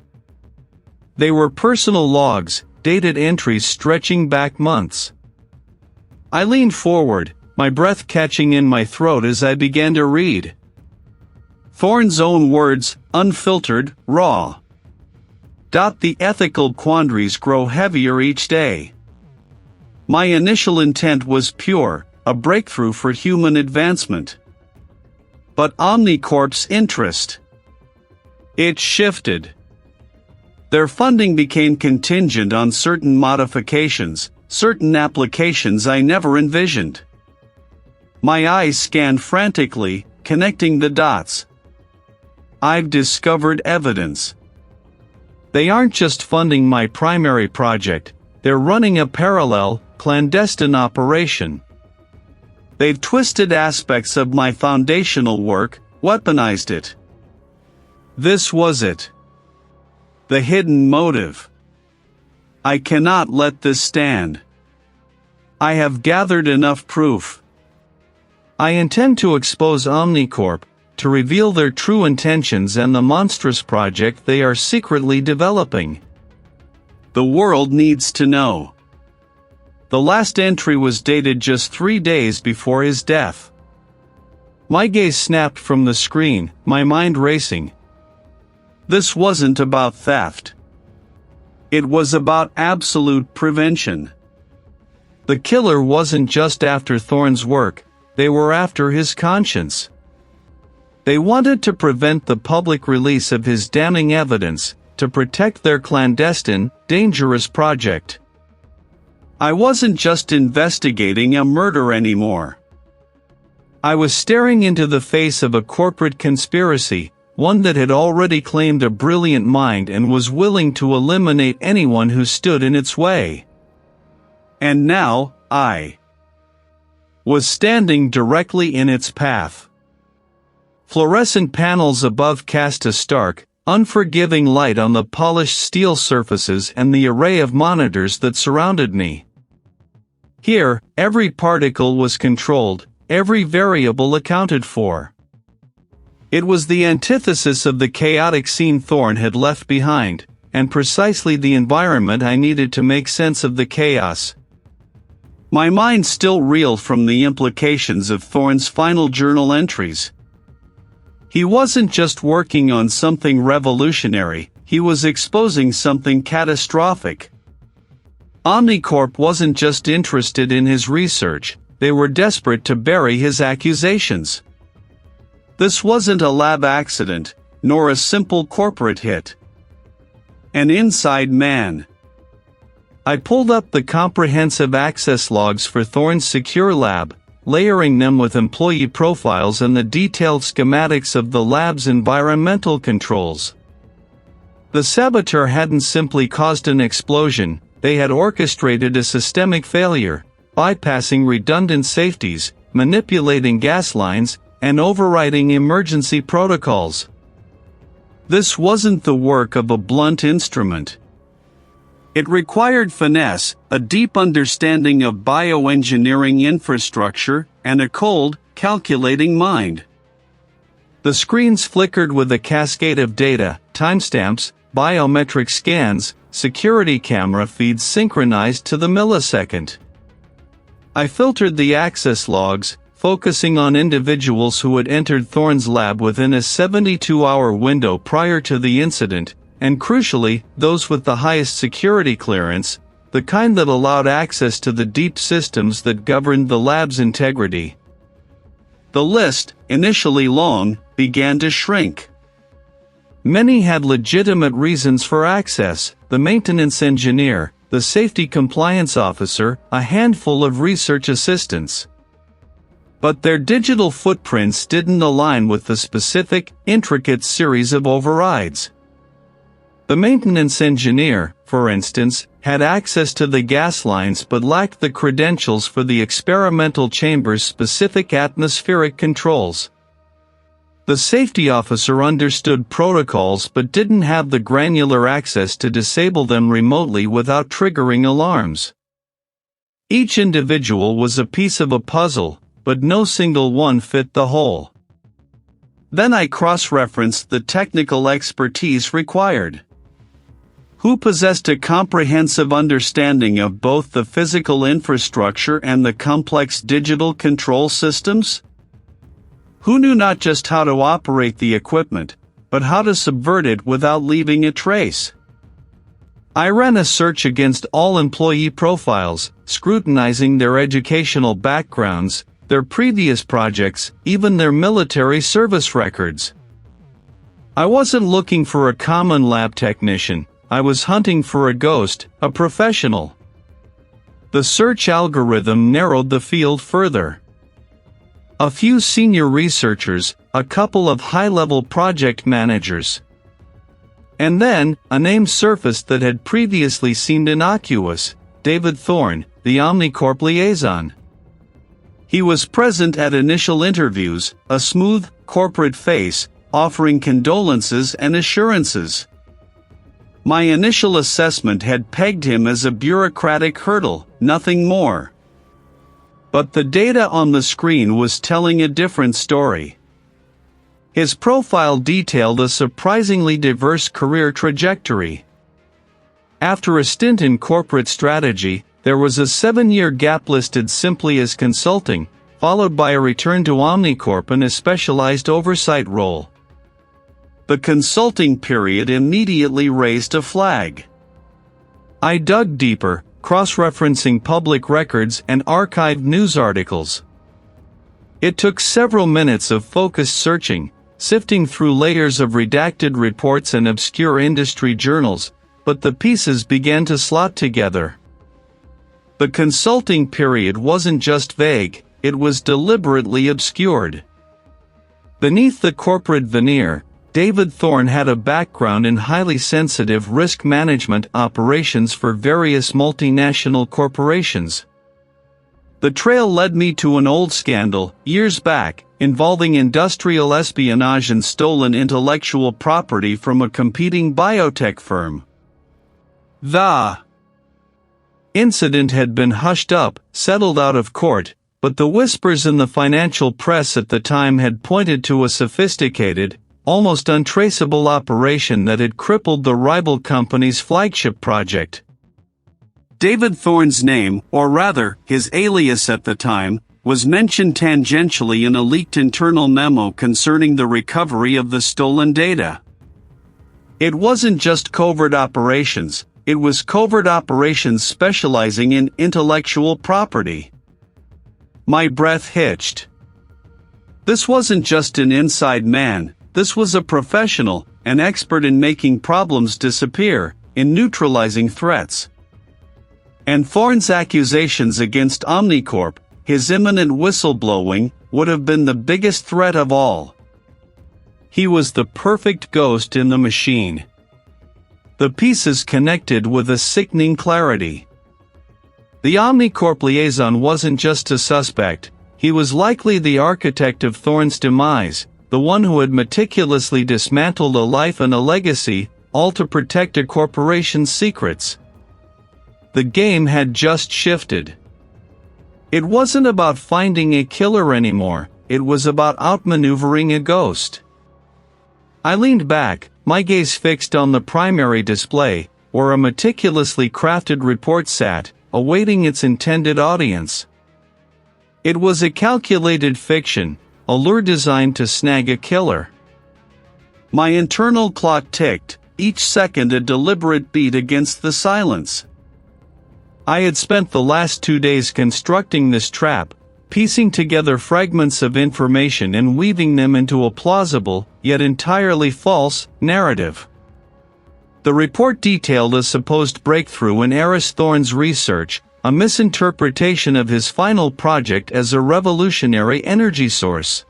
They were personal logs, dated entries stretching back months. I leaned forward, my breath catching in my throat as I began to read. Thorne's own words, unfiltered, raw. The ethical quandaries grow heavier each day. My initial intent was pure, a breakthrough for human advancement. But Omnicorp's interest, it shifted. Their funding became contingent on certain modifications, certain applications I never envisioned. My eyes scanned frantically, connecting the dots. I've discovered evidence. They aren't just funding my primary project, they're running a parallel, clandestine operation. They've twisted aspects of my foundational work, weaponized it. This was it. The hidden motive. I cannot let this stand. I have gathered enough proof. I intend to expose Omnicorp, to reveal their true intentions and the monstrous project they are secretly developing. The world needs to know. The last entry was dated just 3 days before his death. My gaze snapped from the screen, my mind racing. This wasn't about theft. It was about absolute prevention. The killer wasn't just after Thorne's work, they were after his conscience. They wanted to prevent the public release of his damning evidence, to protect their clandestine, dangerous project. I wasn't just investigating a murder anymore. I was staring into the face of a corporate conspiracy, one that had already claimed a brilliant mind and was willing to eliminate anyone who stood in its way. And now, I was standing directly in its path. Fluorescent panels above cast a stark, unforgiving light on the polished steel surfaces and the array of monitors that surrounded me. Here, every particle was controlled, every variable accounted for. It was the antithesis of the chaotic scene Thorne had left behind, and precisely the environment I needed to make sense of the chaos. My mind still reeled from the implications of Thorne's final journal entries. He wasn't just working on something revolutionary, he was exposing something catastrophic. Omnicorp wasn't just interested in his research, they were desperate to bury his accusations. This wasn't a lab accident, nor a simple corporate hit. An inside man. I pulled up the comprehensive access logs for Thorne's secure lab, layering them with employee profiles and the detailed schematics of the lab's environmental controls. The saboteur hadn't simply caused an explosion, they had orchestrated a systemic failure, bypassing redundant safeties, manipulating gas lines, and overriding emergency protocols. This wasn't the work of a blunt instrument. It required finesse, a deep understanding of bioengineering infrastructure, and a cold, calculating mind. The screens flickered with a cascade of data, timestamps, biometric scans, security camera feeds synchronized to the millisecond. I filtered the access logs, focusing on individuals who had entered Thorne's lab within a 72-hour window prior to the incident, and crucially, those with the highest security clearance, the kind that allowed access to the deep systems that governed the lab's integrity. The list, initially long, began to shrink. Many had legitimate reasons for access: the maintenance engineer, the safety compliance officer, a handful of research assistants. But their digital footprints didn't align with the specific, intricate series of overrides. The maintenance engineer, for instance, had access to the gas lines but lacked the credentials for the experimental chamber's specific atmospheric controls. The safety officer understood protocols but didn't have the granular access to disable them remotely without triggering alarms. Each individual was a piece of a puzzle, but no single one fit the whole. Then I cross-referenced the technical expertise required. Who possessed a comprehensive understanding of both the physical infrastructure and the complex digital control systems? Who knew not just how to operate the equipment, but how to subvert it without leaving a trace? I ran a search against all employee profiles, scrutinizing their educational backgrounds, their previous projects, even their military service records. I wasn't looking for a common lab technician, I was hunting for a ghost, a professional. The search algorithm narrowed the field further. a few senior researchers, a couple of high-level project managers. And then, a name surfaced that had previously seemed innocuous: David Thorne, the Omnicorp liaison. He was present at initial interviews, a smooth, corporate face, offering condolences and assurances. My initial assessment had pegged him as a bureaucratic hurdle, nothing more. But the data on the screen was telling a different story. His profile detailed a surprisingly diverse career trajectory. After a stint in corporate strategy, there was a 7-year gap listed simply as consulting, followed by a return to Omnicorp in a specialized oversight role. The consulting period immediately raised a flag. I dug deeper, cross-referencing public records and archived news articles. It took several minutes of focused searching, sifting through layers of redacted reports and obscure industry journals, but the pieces began to slot together. The consulting period wasn't just vague, it was deliberately obscured. Beneath the corporate veneer, David Thorne had a background in highly sensitive risk management operations for various multinational corporations. The trail led me to an old scandal, years back, involving industrial espionage and stolen intellectual property from a competing biotech firm. The incident had been hushed up, settled out of court, but the whispers in the financial press at the time had pointed to a sophisticated, almost untraceable operation that had crippled the rival company's flagship project. David Thorne's name, or rather, his alias at the time, was mentioned tangentially in a leaked internal memo concerning the recovery of the stolen data. It wasn't just covert operations, it was covert operations specializing in intellectual property. My breath hitched. This wasn't just an inside man, this was a professional, an expert in making problems disappear, in neutralizing threats. And Thorne's accusations against Omnicorp, his imminent whistleblowing, would have been the biggest threat of all. He was the perfect ghost in the machine. The pieces connected with a sickening clarity. The Omnicorp liaison wasn't just a suspect, he was likely the architect of Thorne's demise, the one who had meticulously dismantled a life and a legacy, all to protect a corporation's secrets. The game had just shifted. It wasn't about finding a killer anymore, it was about outmaneuvering a ghost. I leaned back, my gaze fixed on the primary display, where a meticulously crafted report sat, awaiting its intended audience. It was a calculated fiction, a lure designed to snag a killer. My internal clock ticked, each second a deliberate beat against the silence. I had spent the last 2 days constructing this trap, piecing together fragments of information and weaving them into a plausible, yet entirely false, narrative. The report detailed a supposed breakthrough in Aris Thorne's research, a misinterpretation of his final project as a revolutionary energy source.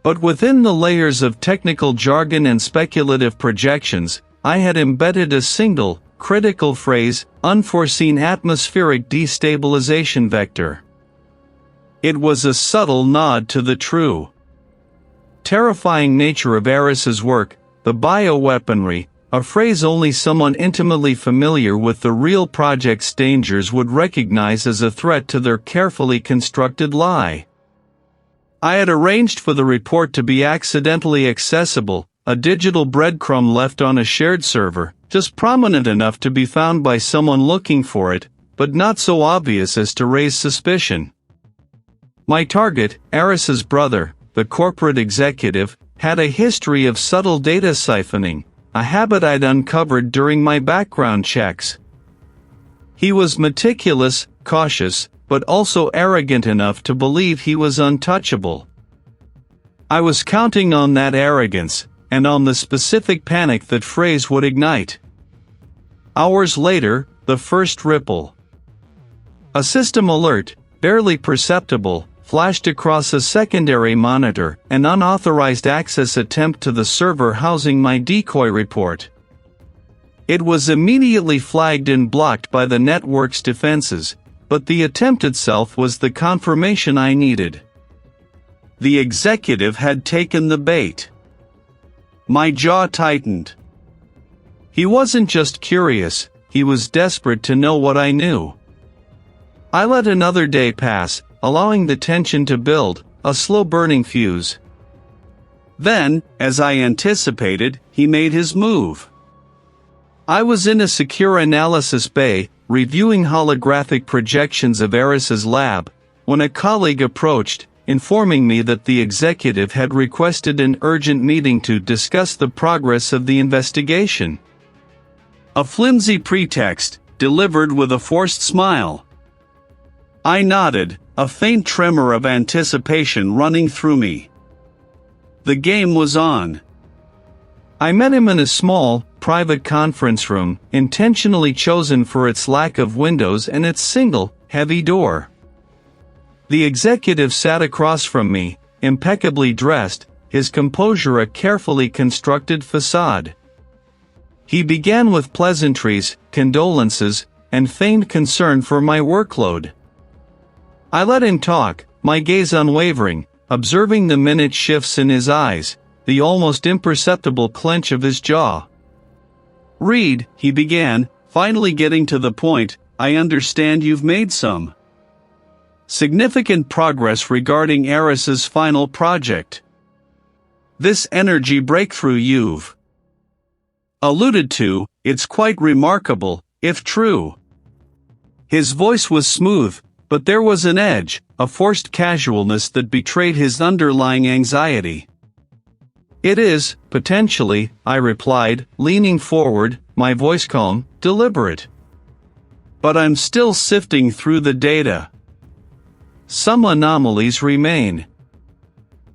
But within the layers of technical jargon and speculative projections, I had embedded a single, critical phrase: unforeseen atmospheric destabilization vector. It was a subtle nod to the true, terrifying nature of Aris's work, the bioweaponry, a phrase only someone intimately familiar with the real project's dangers would recognize as a threat to their carefully constructed lie. I had arranged for the report to be accidentally accessible, a digital breadcrumb left on a shared server, just prominent enough to be found by someone looking for it, but not so obvious as to raise suspicion. My target, Aris's brother, the corporate executive, had a history of subtle data siphoning, a habit I'd uncovered during my background checks. He was meticulous, cautious, but also arrogant enough to believe he was untouchable. I was counting on that arrogance, and on the specific panic that phrase would ignite. Hours later, the first ripple. A system alert, barely perceptible, flashed across a secondary monitor, an unauthorized access attempt to the server housing my decoy report. It was immediately flagged and blocked by the network's defenses, but the attempt itself was the confirmation I needed. The executive had taken the bait. My jaw tightened. He wasn't just curious, he was desperate to know what I knew. I let another day pass, allowing the tension to build, a slow-burning fuse. Then, as I anticipated, he made his move. I was in a secure analysis bay, reviewing holographic projections of Aris's lab, when a colleague approached, informing me that the executive had requested an urgent meeting to discuss the progress of the investigation. A flimsy pretext, delivered with a forced smile. I nodded, a faint tremor of anticipation running through me. The game was on. I met him in a small, private conference room, intentionally chosen for its lack of windows and its single, heavy door. The executive sat across from me, impeccably dressed, his composure a carefully constructed facade. He began with pleasantries, condolences, and feigned concern for my workload. I let him talk, my gaze unwavering, observing the minute shifts in his eyes, the almost imperceptible clench of his jaw. "Reed," he began, finally getting to the point, "I understand you've made some significant progress regarding Aris's final project. This energy breakthrough you've alluded to, it's quite remarkable, if true." His voice was smooth, but there was an edge, a forced casualness that betrayed his underlying anxiety. "It is, potentially," I replied, leaning forward, my voice calm, deliberate. "But I'm still sifting through the data. Some anomalies remain.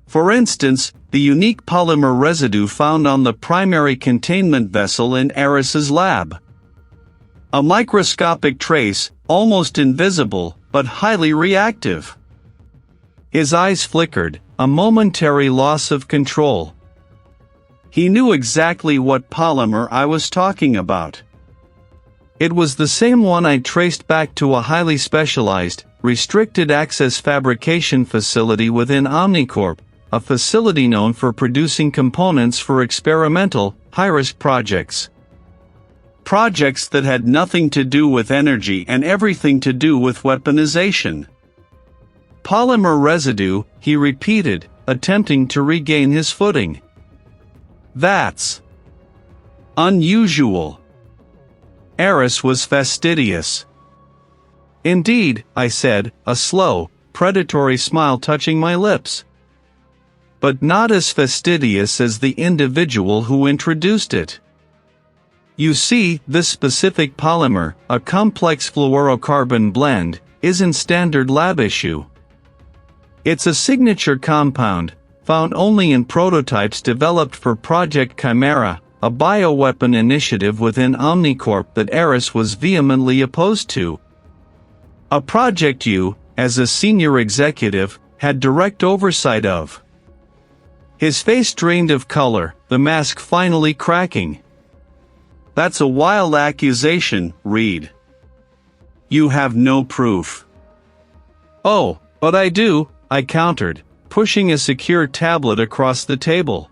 For instance, the unique polymer residue found on the primary containment vessel in Aris's lab. A microscopic trace, almost invisible, but highly reactive." His eyes flickered, a momentary loss of control. He knew exactly what polymer I was talking about. It was the same one I traced back to a highly specialized, restricted access fabrication facility within Omnicorp, a facility known for producing components for experimental, high-risk projects. Projects that had nothing to do with energy and everything to do with weaponization. "Polymer residue," he repeated, attempting to regain his footing. "That's unusual." Aris was fastidious. "Indeed," I said, a slow, predatory smile touching my lips. "But not as fastidious as the individual who introduced it. You see, this specific polymer, a complex fluorocarbon blend, isn't standard lab issue. It's a signature compound, found only in prototypes developed for Project Chimera, a bioweapon initiative within Omnicorp that Aris was vehemently opposed to. A project you, as a senior executive, had direct oversight of." His face drained of color, the mask finally cracking. "That's a wild accusation, Reed. You have no proof." "Oh, but I do," I countered, pushing a secure tablet across the table.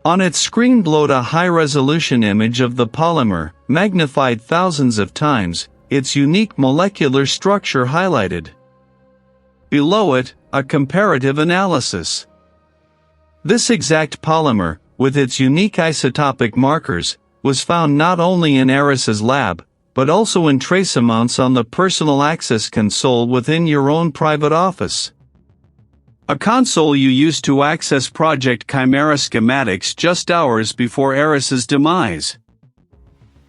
On its screen glowed a high-resolution image of the polymer, magnified thousands of times, its unique molecular structure highlighted. Below it, a comparative analysis. This exact polymer, with its unique isotopic markers, was found not only in Aris's lab, but also in trace amounts on the personal access console within your own private office. A console you used to access Project Chimera schematics just hours before Aris's demise.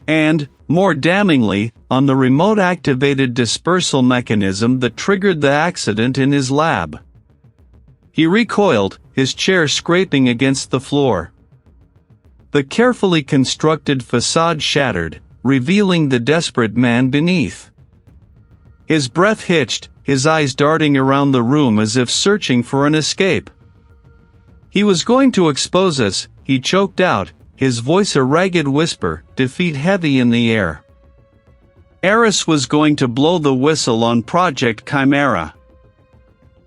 And, more damningly, on the remote-activated dispersal mechanism that triggered the accident in his lab. He recoiled, his chair scraping against the floor. The carefully constructed facade shattered, revealing the desperate man beneath. His breath hitched, his eyes darting around the room as if searching for an escape. He was going to expose us, he choked out, his voice a ragged whisper, defeat heavy in the air. Aris was going to blow the whistle on Project Chimera.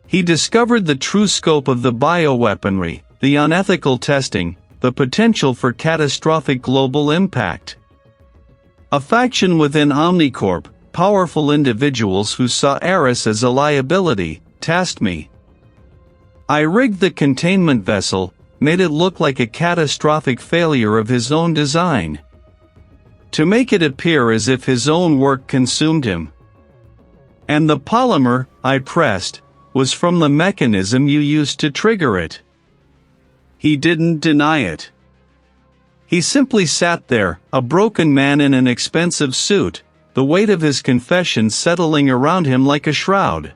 He discovered the true scope of the bioweaponry, the unethical testing, the potential for catastrophic global impact. A faction within Omnicorp, powerful individuals who saw Aris as a liability, tasked me. I rigged the containment vessel, made it look like a catastrophic failure of his own design, to make it appear as if his own work consumed him. And the polymer, I pressed, was from the mechanism you used to trigger it. He didn't deny it. He simply sat there, a broken man in an expensive suit, the weight of his confession settling around him like a shroud.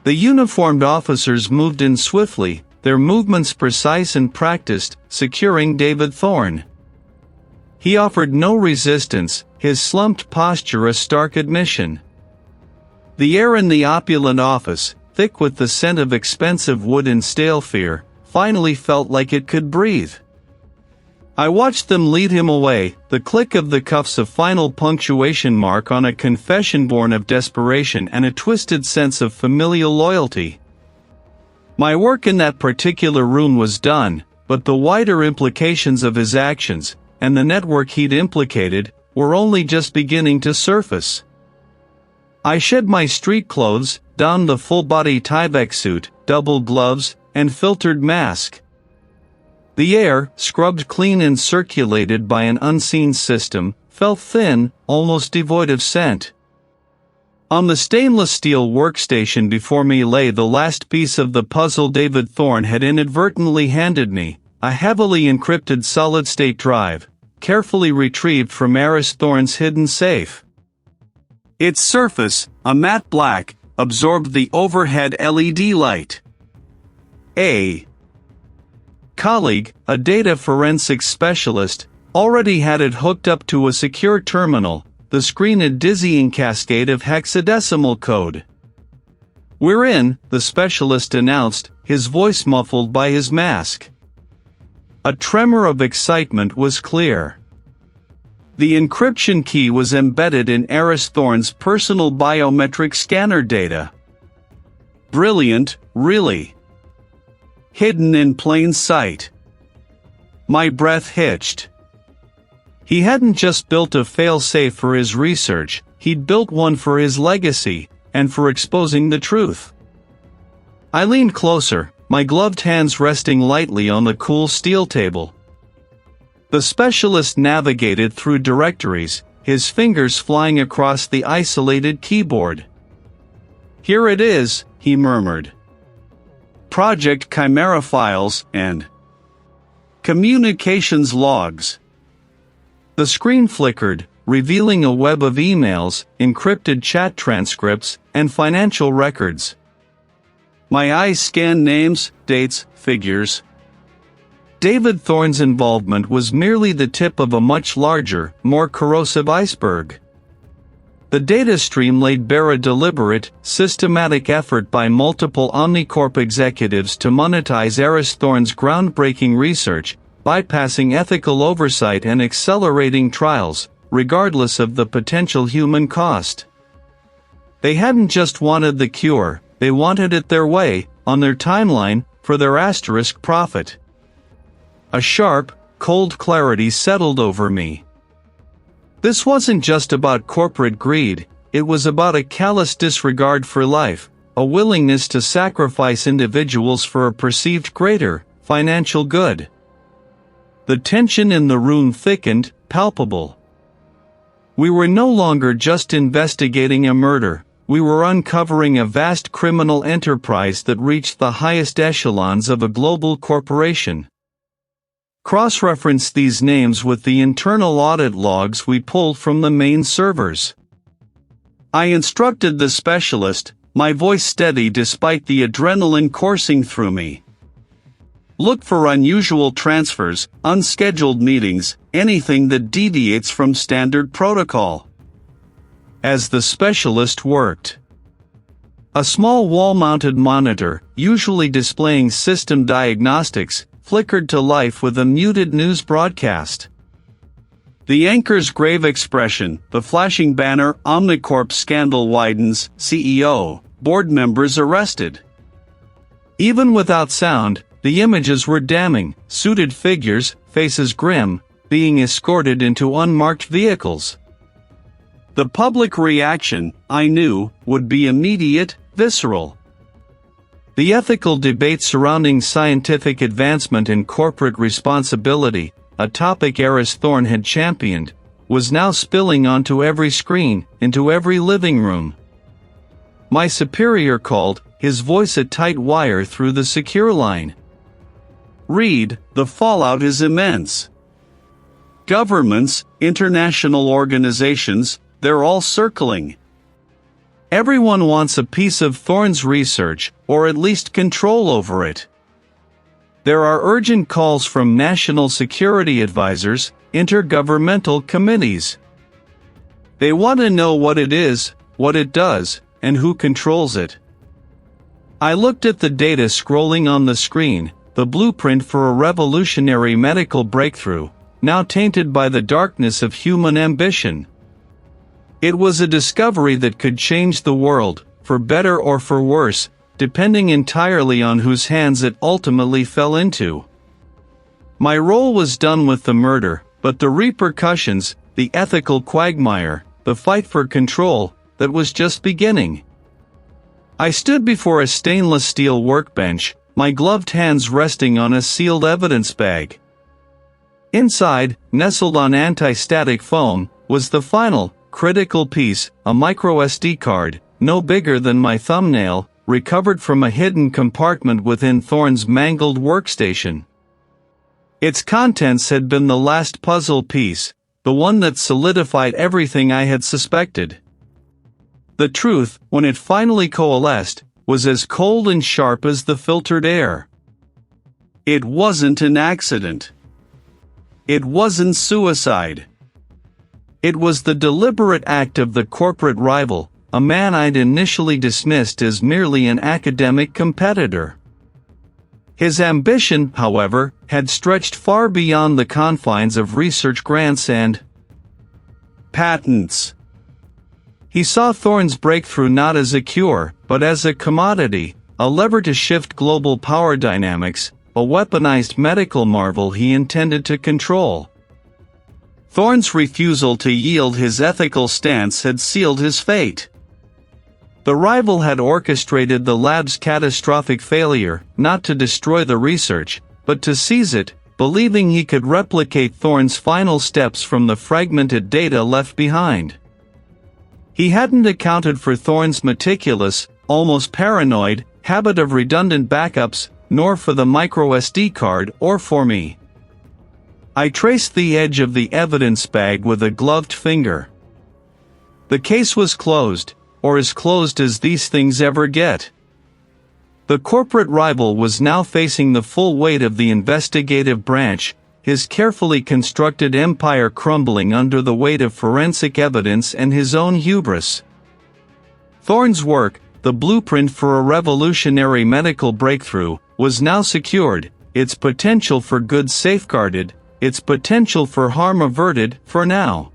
The uniformed officers moved in swiftly, their movements precise and practiced, securing David Thorne. He offered no resistance, his slumped posture a stark admission. The air in the opulent office, thick with the scent of expensive wood and stale fear, finally felt like it could breathe. I watched them lead him away, the click of the cuffs a final punctuation mark on a confession born of desperation and a twisted sense of familial loyalty. My work in that particular room was done, but the wider implications of his actions, and the network he'd implicated, were only just beginning to surface. I shed my street clothes, donned the full-body Tyvek suit, double gloves, and filtered mask. The air, scrubbed clean and circulated by an unseen system, felt thin, almost devoid of scent. On the stainless steel workstation before me lay the last piece of the puzzle David Thorne had inadvertently handed me, a heavily encrypted solid-state drive, carefully retrieved from Aris Thorne's hidden safe. Its surface, a matte black, absorbed the overhead LED light. A colleague, a data forensics specialist, already had it hooked up to a secure terminal, the screen a dizzying cascade of hexadecimal code. "We're in," the specialist announced, his voice muffled by his mask. A tremor of excitement was clear. The encryption key was embedded in Aris Thorne's personal biometric scanner data. Brilliant, really. Hidden in plain sight. My breath hitched. He hadn't just built a fail-safe for his research, he'd built one for his legacy, and for exposing the truth. I leaned closer, my gloved hands resting lightly on the cool steel table. The specialist navigated through directories, his fingers flying across the isolated keyboard. "Here it is," he murmured. "Project Chimera files and communications logs." The screen flickered, revealing a web of emails, encrypted chat transcripts, and financial records. My eyes scanned names, dates, figures. David Thorne's involvement was merely the tip of a much larger, more corrosive iceberg. The data stream laid bare a deliberate, systematic effort by multiple Omnicorp executives to monetize Aris Thorne's groundbreaking research, bypassing ethical oversight and accelerating trials, regardless of the potential human cost. They hadn't just wanted the cure, they wanted it their way, on their timeline, for their asterisk profit. A sharp, cold clarity settled over me. This wasn't just about corporate greed, it was about a callous disregard for life, a willingness to sacrifice individuals for a perceived greater, financial good. The tension in the room thickened, palpable. We were no longer just investigating a murder, we were uncovering a vast criminal enterprise that reached the highest echelons of a global corporation. Cross-reference these names with the internal audit logs we pulled from the main servers. I instructed the specialist, my voice steady despite the adrenaline coursing through me. Look for unusual transfers, unscheduled meetings, anything that deviates from standard protocol. as the specialist worked. A small wall-mounted monitor, usually displaying system diagnostics, flickered to life with a muted news broadcast. The anchor's grave expression, the flashing banner, Omnicorp scandal widens, CEO, board members arrested. Even without sound, the images were damning, suited figures, faces grim, being escorted into unmarked vehicles. The public reaction, I knew, would be immediate, visceral. The ethical debate surrounding scientific advancement and corporate responsibility, a topic Aris Thorne had championed, was now spilling onto every screen, into every living room. My superior called, his voice a tight wire through the secure line. "Read, the fallout is immense. Governments, international organizations, they're all circling. Everyone wants a piece of Thorne's research, or at least control over it. There are urgent calls from national security advisors, intergovernmental committees. They want to know what it is, what it does, and who controls it." I looked at the data scrolling on the screen, the blueprint for a revolutionary medical breakthrough, now tainted by the darkness of human ambition. It was a discovery that could change the world, for better or for worse, depending entirely on whose hands it ultimately fell into. My role was done with the murder, but the repercussions, the ethical quagmire, the fight for control, that was just beginning. I stood before a stainless steel workbench, my gloved hands resting on a sealed evidence bag. Inside, nestled on anti-static foam, was the final, critical piece, a micro-SD card, no bigger than my thumbnail, recovered from a hidden compartment within Thorne's mangled workstation. Its contents had been the last puzzle piece, the one that solidified everything I had suspected. The truth, when it finally coalesced, was as cold and sharp as the filtered air. It wasn't an accident. It wasn't suicide. It was the deliberate act of the corporate rival, a man I'd initially dismissed as merely an academic competitor. His ambition, however, had stretched far beyond the confines of research grants and patents. He saw Thorne's breakthrough not as a cure, but as a commodity, a lever to shift global power dynamics, a weaponized medical marvel he intended to control. Thorne's refusal to yield his ethical stance had sealed his fate. The rival had orchestrated the lab's catastrophic failure, not to destroy the research, but to seize it, believing he could replicate Thorne's final steps from the fragmented data left behind. He hadn't accounted for Thorne's meticulous, almost paranoid, habit of redundant backups, nor for the micro-SD card or for me. I traced the edge of the evidence bag with a gloved finger. The case was closed, or as closed as these things ever get. The corporate rival was now facing the full weight of the investigative branch, his carefully constructed empire crumbling under the weight of forensic evidence and his own hubris. Thorne's work, the blueprint for a revolutionary medical breakthrough, was now secured, its potential for good safeguarded, its potential for harm averted, for now.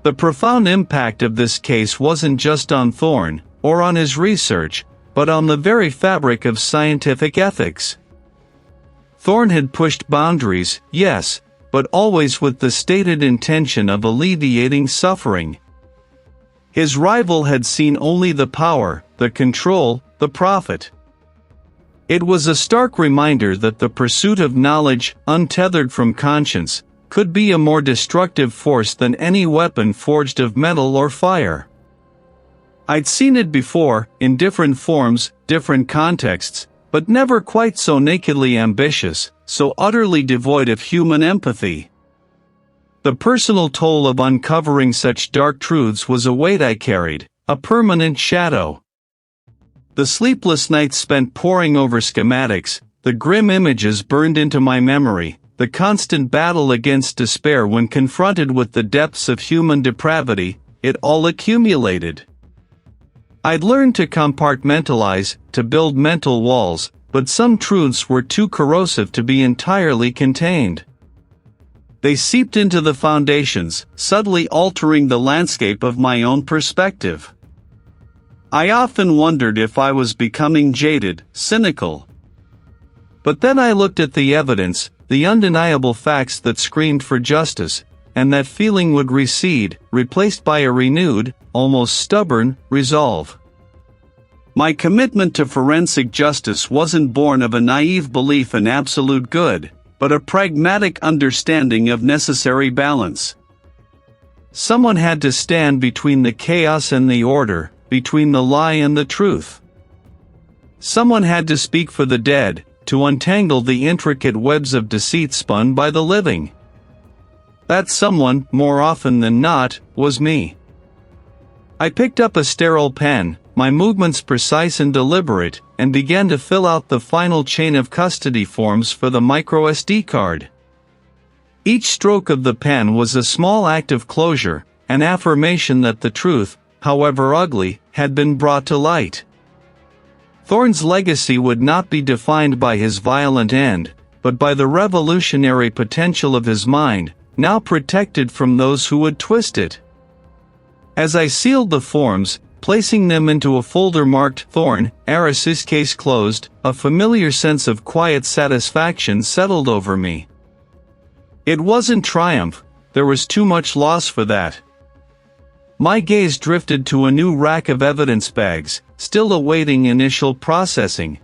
The profound impact of this case wasn't just on Thorne, or on his research, but on the very fabric of scientific ethics. Thorne had pushed boundaries, yes, but always with the stated intention of alleviating suffering. His rival had seen only the power, the control, the profit. It was a stark reminder that the pursuit of knowledge, untethered from conscience, could be a more destructive force than any weapon forged of metal or fire. I'd seen it before, in different forms, different contexts, but never quite so nakedly ambitious, so utterly devoid of human empathy. The personal toll of uncovering such dark truths was a weight I carried, a permanent shadow. The sleepless nights spent poring over schematics, the grim images burned into my memory, the constant battle against despair when confronted with the depths of human depravity, it all accumulated. I'd learned to compartmentalize, to build mental walls, but some truths were too corrosive to be entirely contained. They seeped into the foundations, subtly altering the landscape of my own perspective. I often wondered if I was becoming jaded, cynical. But then I looked at the evidence, the undeniable facts that screamed for justice, and that feeling would recede, replaced by a renewed, almost stubborn, resolve. My commitment to forensic justice wasn't born of a naive belief in absolute good, but a pragmatic understanding of necessary balance. Someone had to stand between the chaos and the order, between the lie and the truth. Someone had to speak for the dead, to untangle the intricate webs of deceit spun by the living. That someone, more often than not, was me. I picked up a sterile pen, my movements precise and deliberate, and began to fill out the final chain of custody forms for the microSD card. Each stroke of the pen was a small act of closure, an affirmation that the truth, however ugly, had been brought to light. Thorne's legacy would not be defined by his violent end, but by the revolutionary potential of his mind, now protected from those who would twist it. As I sealed the forms, placing them into a folder marked Thorne, Aris's case closed, a familiar sense of quiet satisfaction settled over me. It wasn't triumph, there was too much loss for that. My gaze drifted to a new rack of evidence bags, still awaiting initial processing.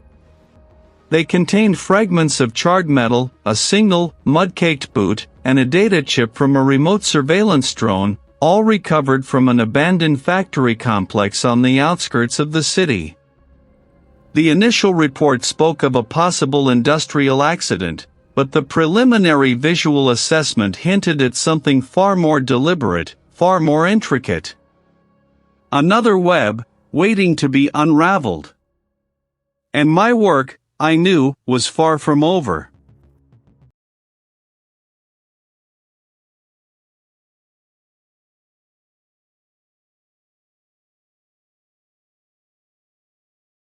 They contained fragments of charred metal, a single, mud-caked boot, and a data chip from a remote surveillance drone, all recovered from an abandoned factory complex on the outskirts of the city. The initial report spoke of a possible industrial accident, but the preliminary visual assessment hinted at something far more deliberate, far more intricate. Another web, waiting to be unraveled. And my work, I knew, was far from over.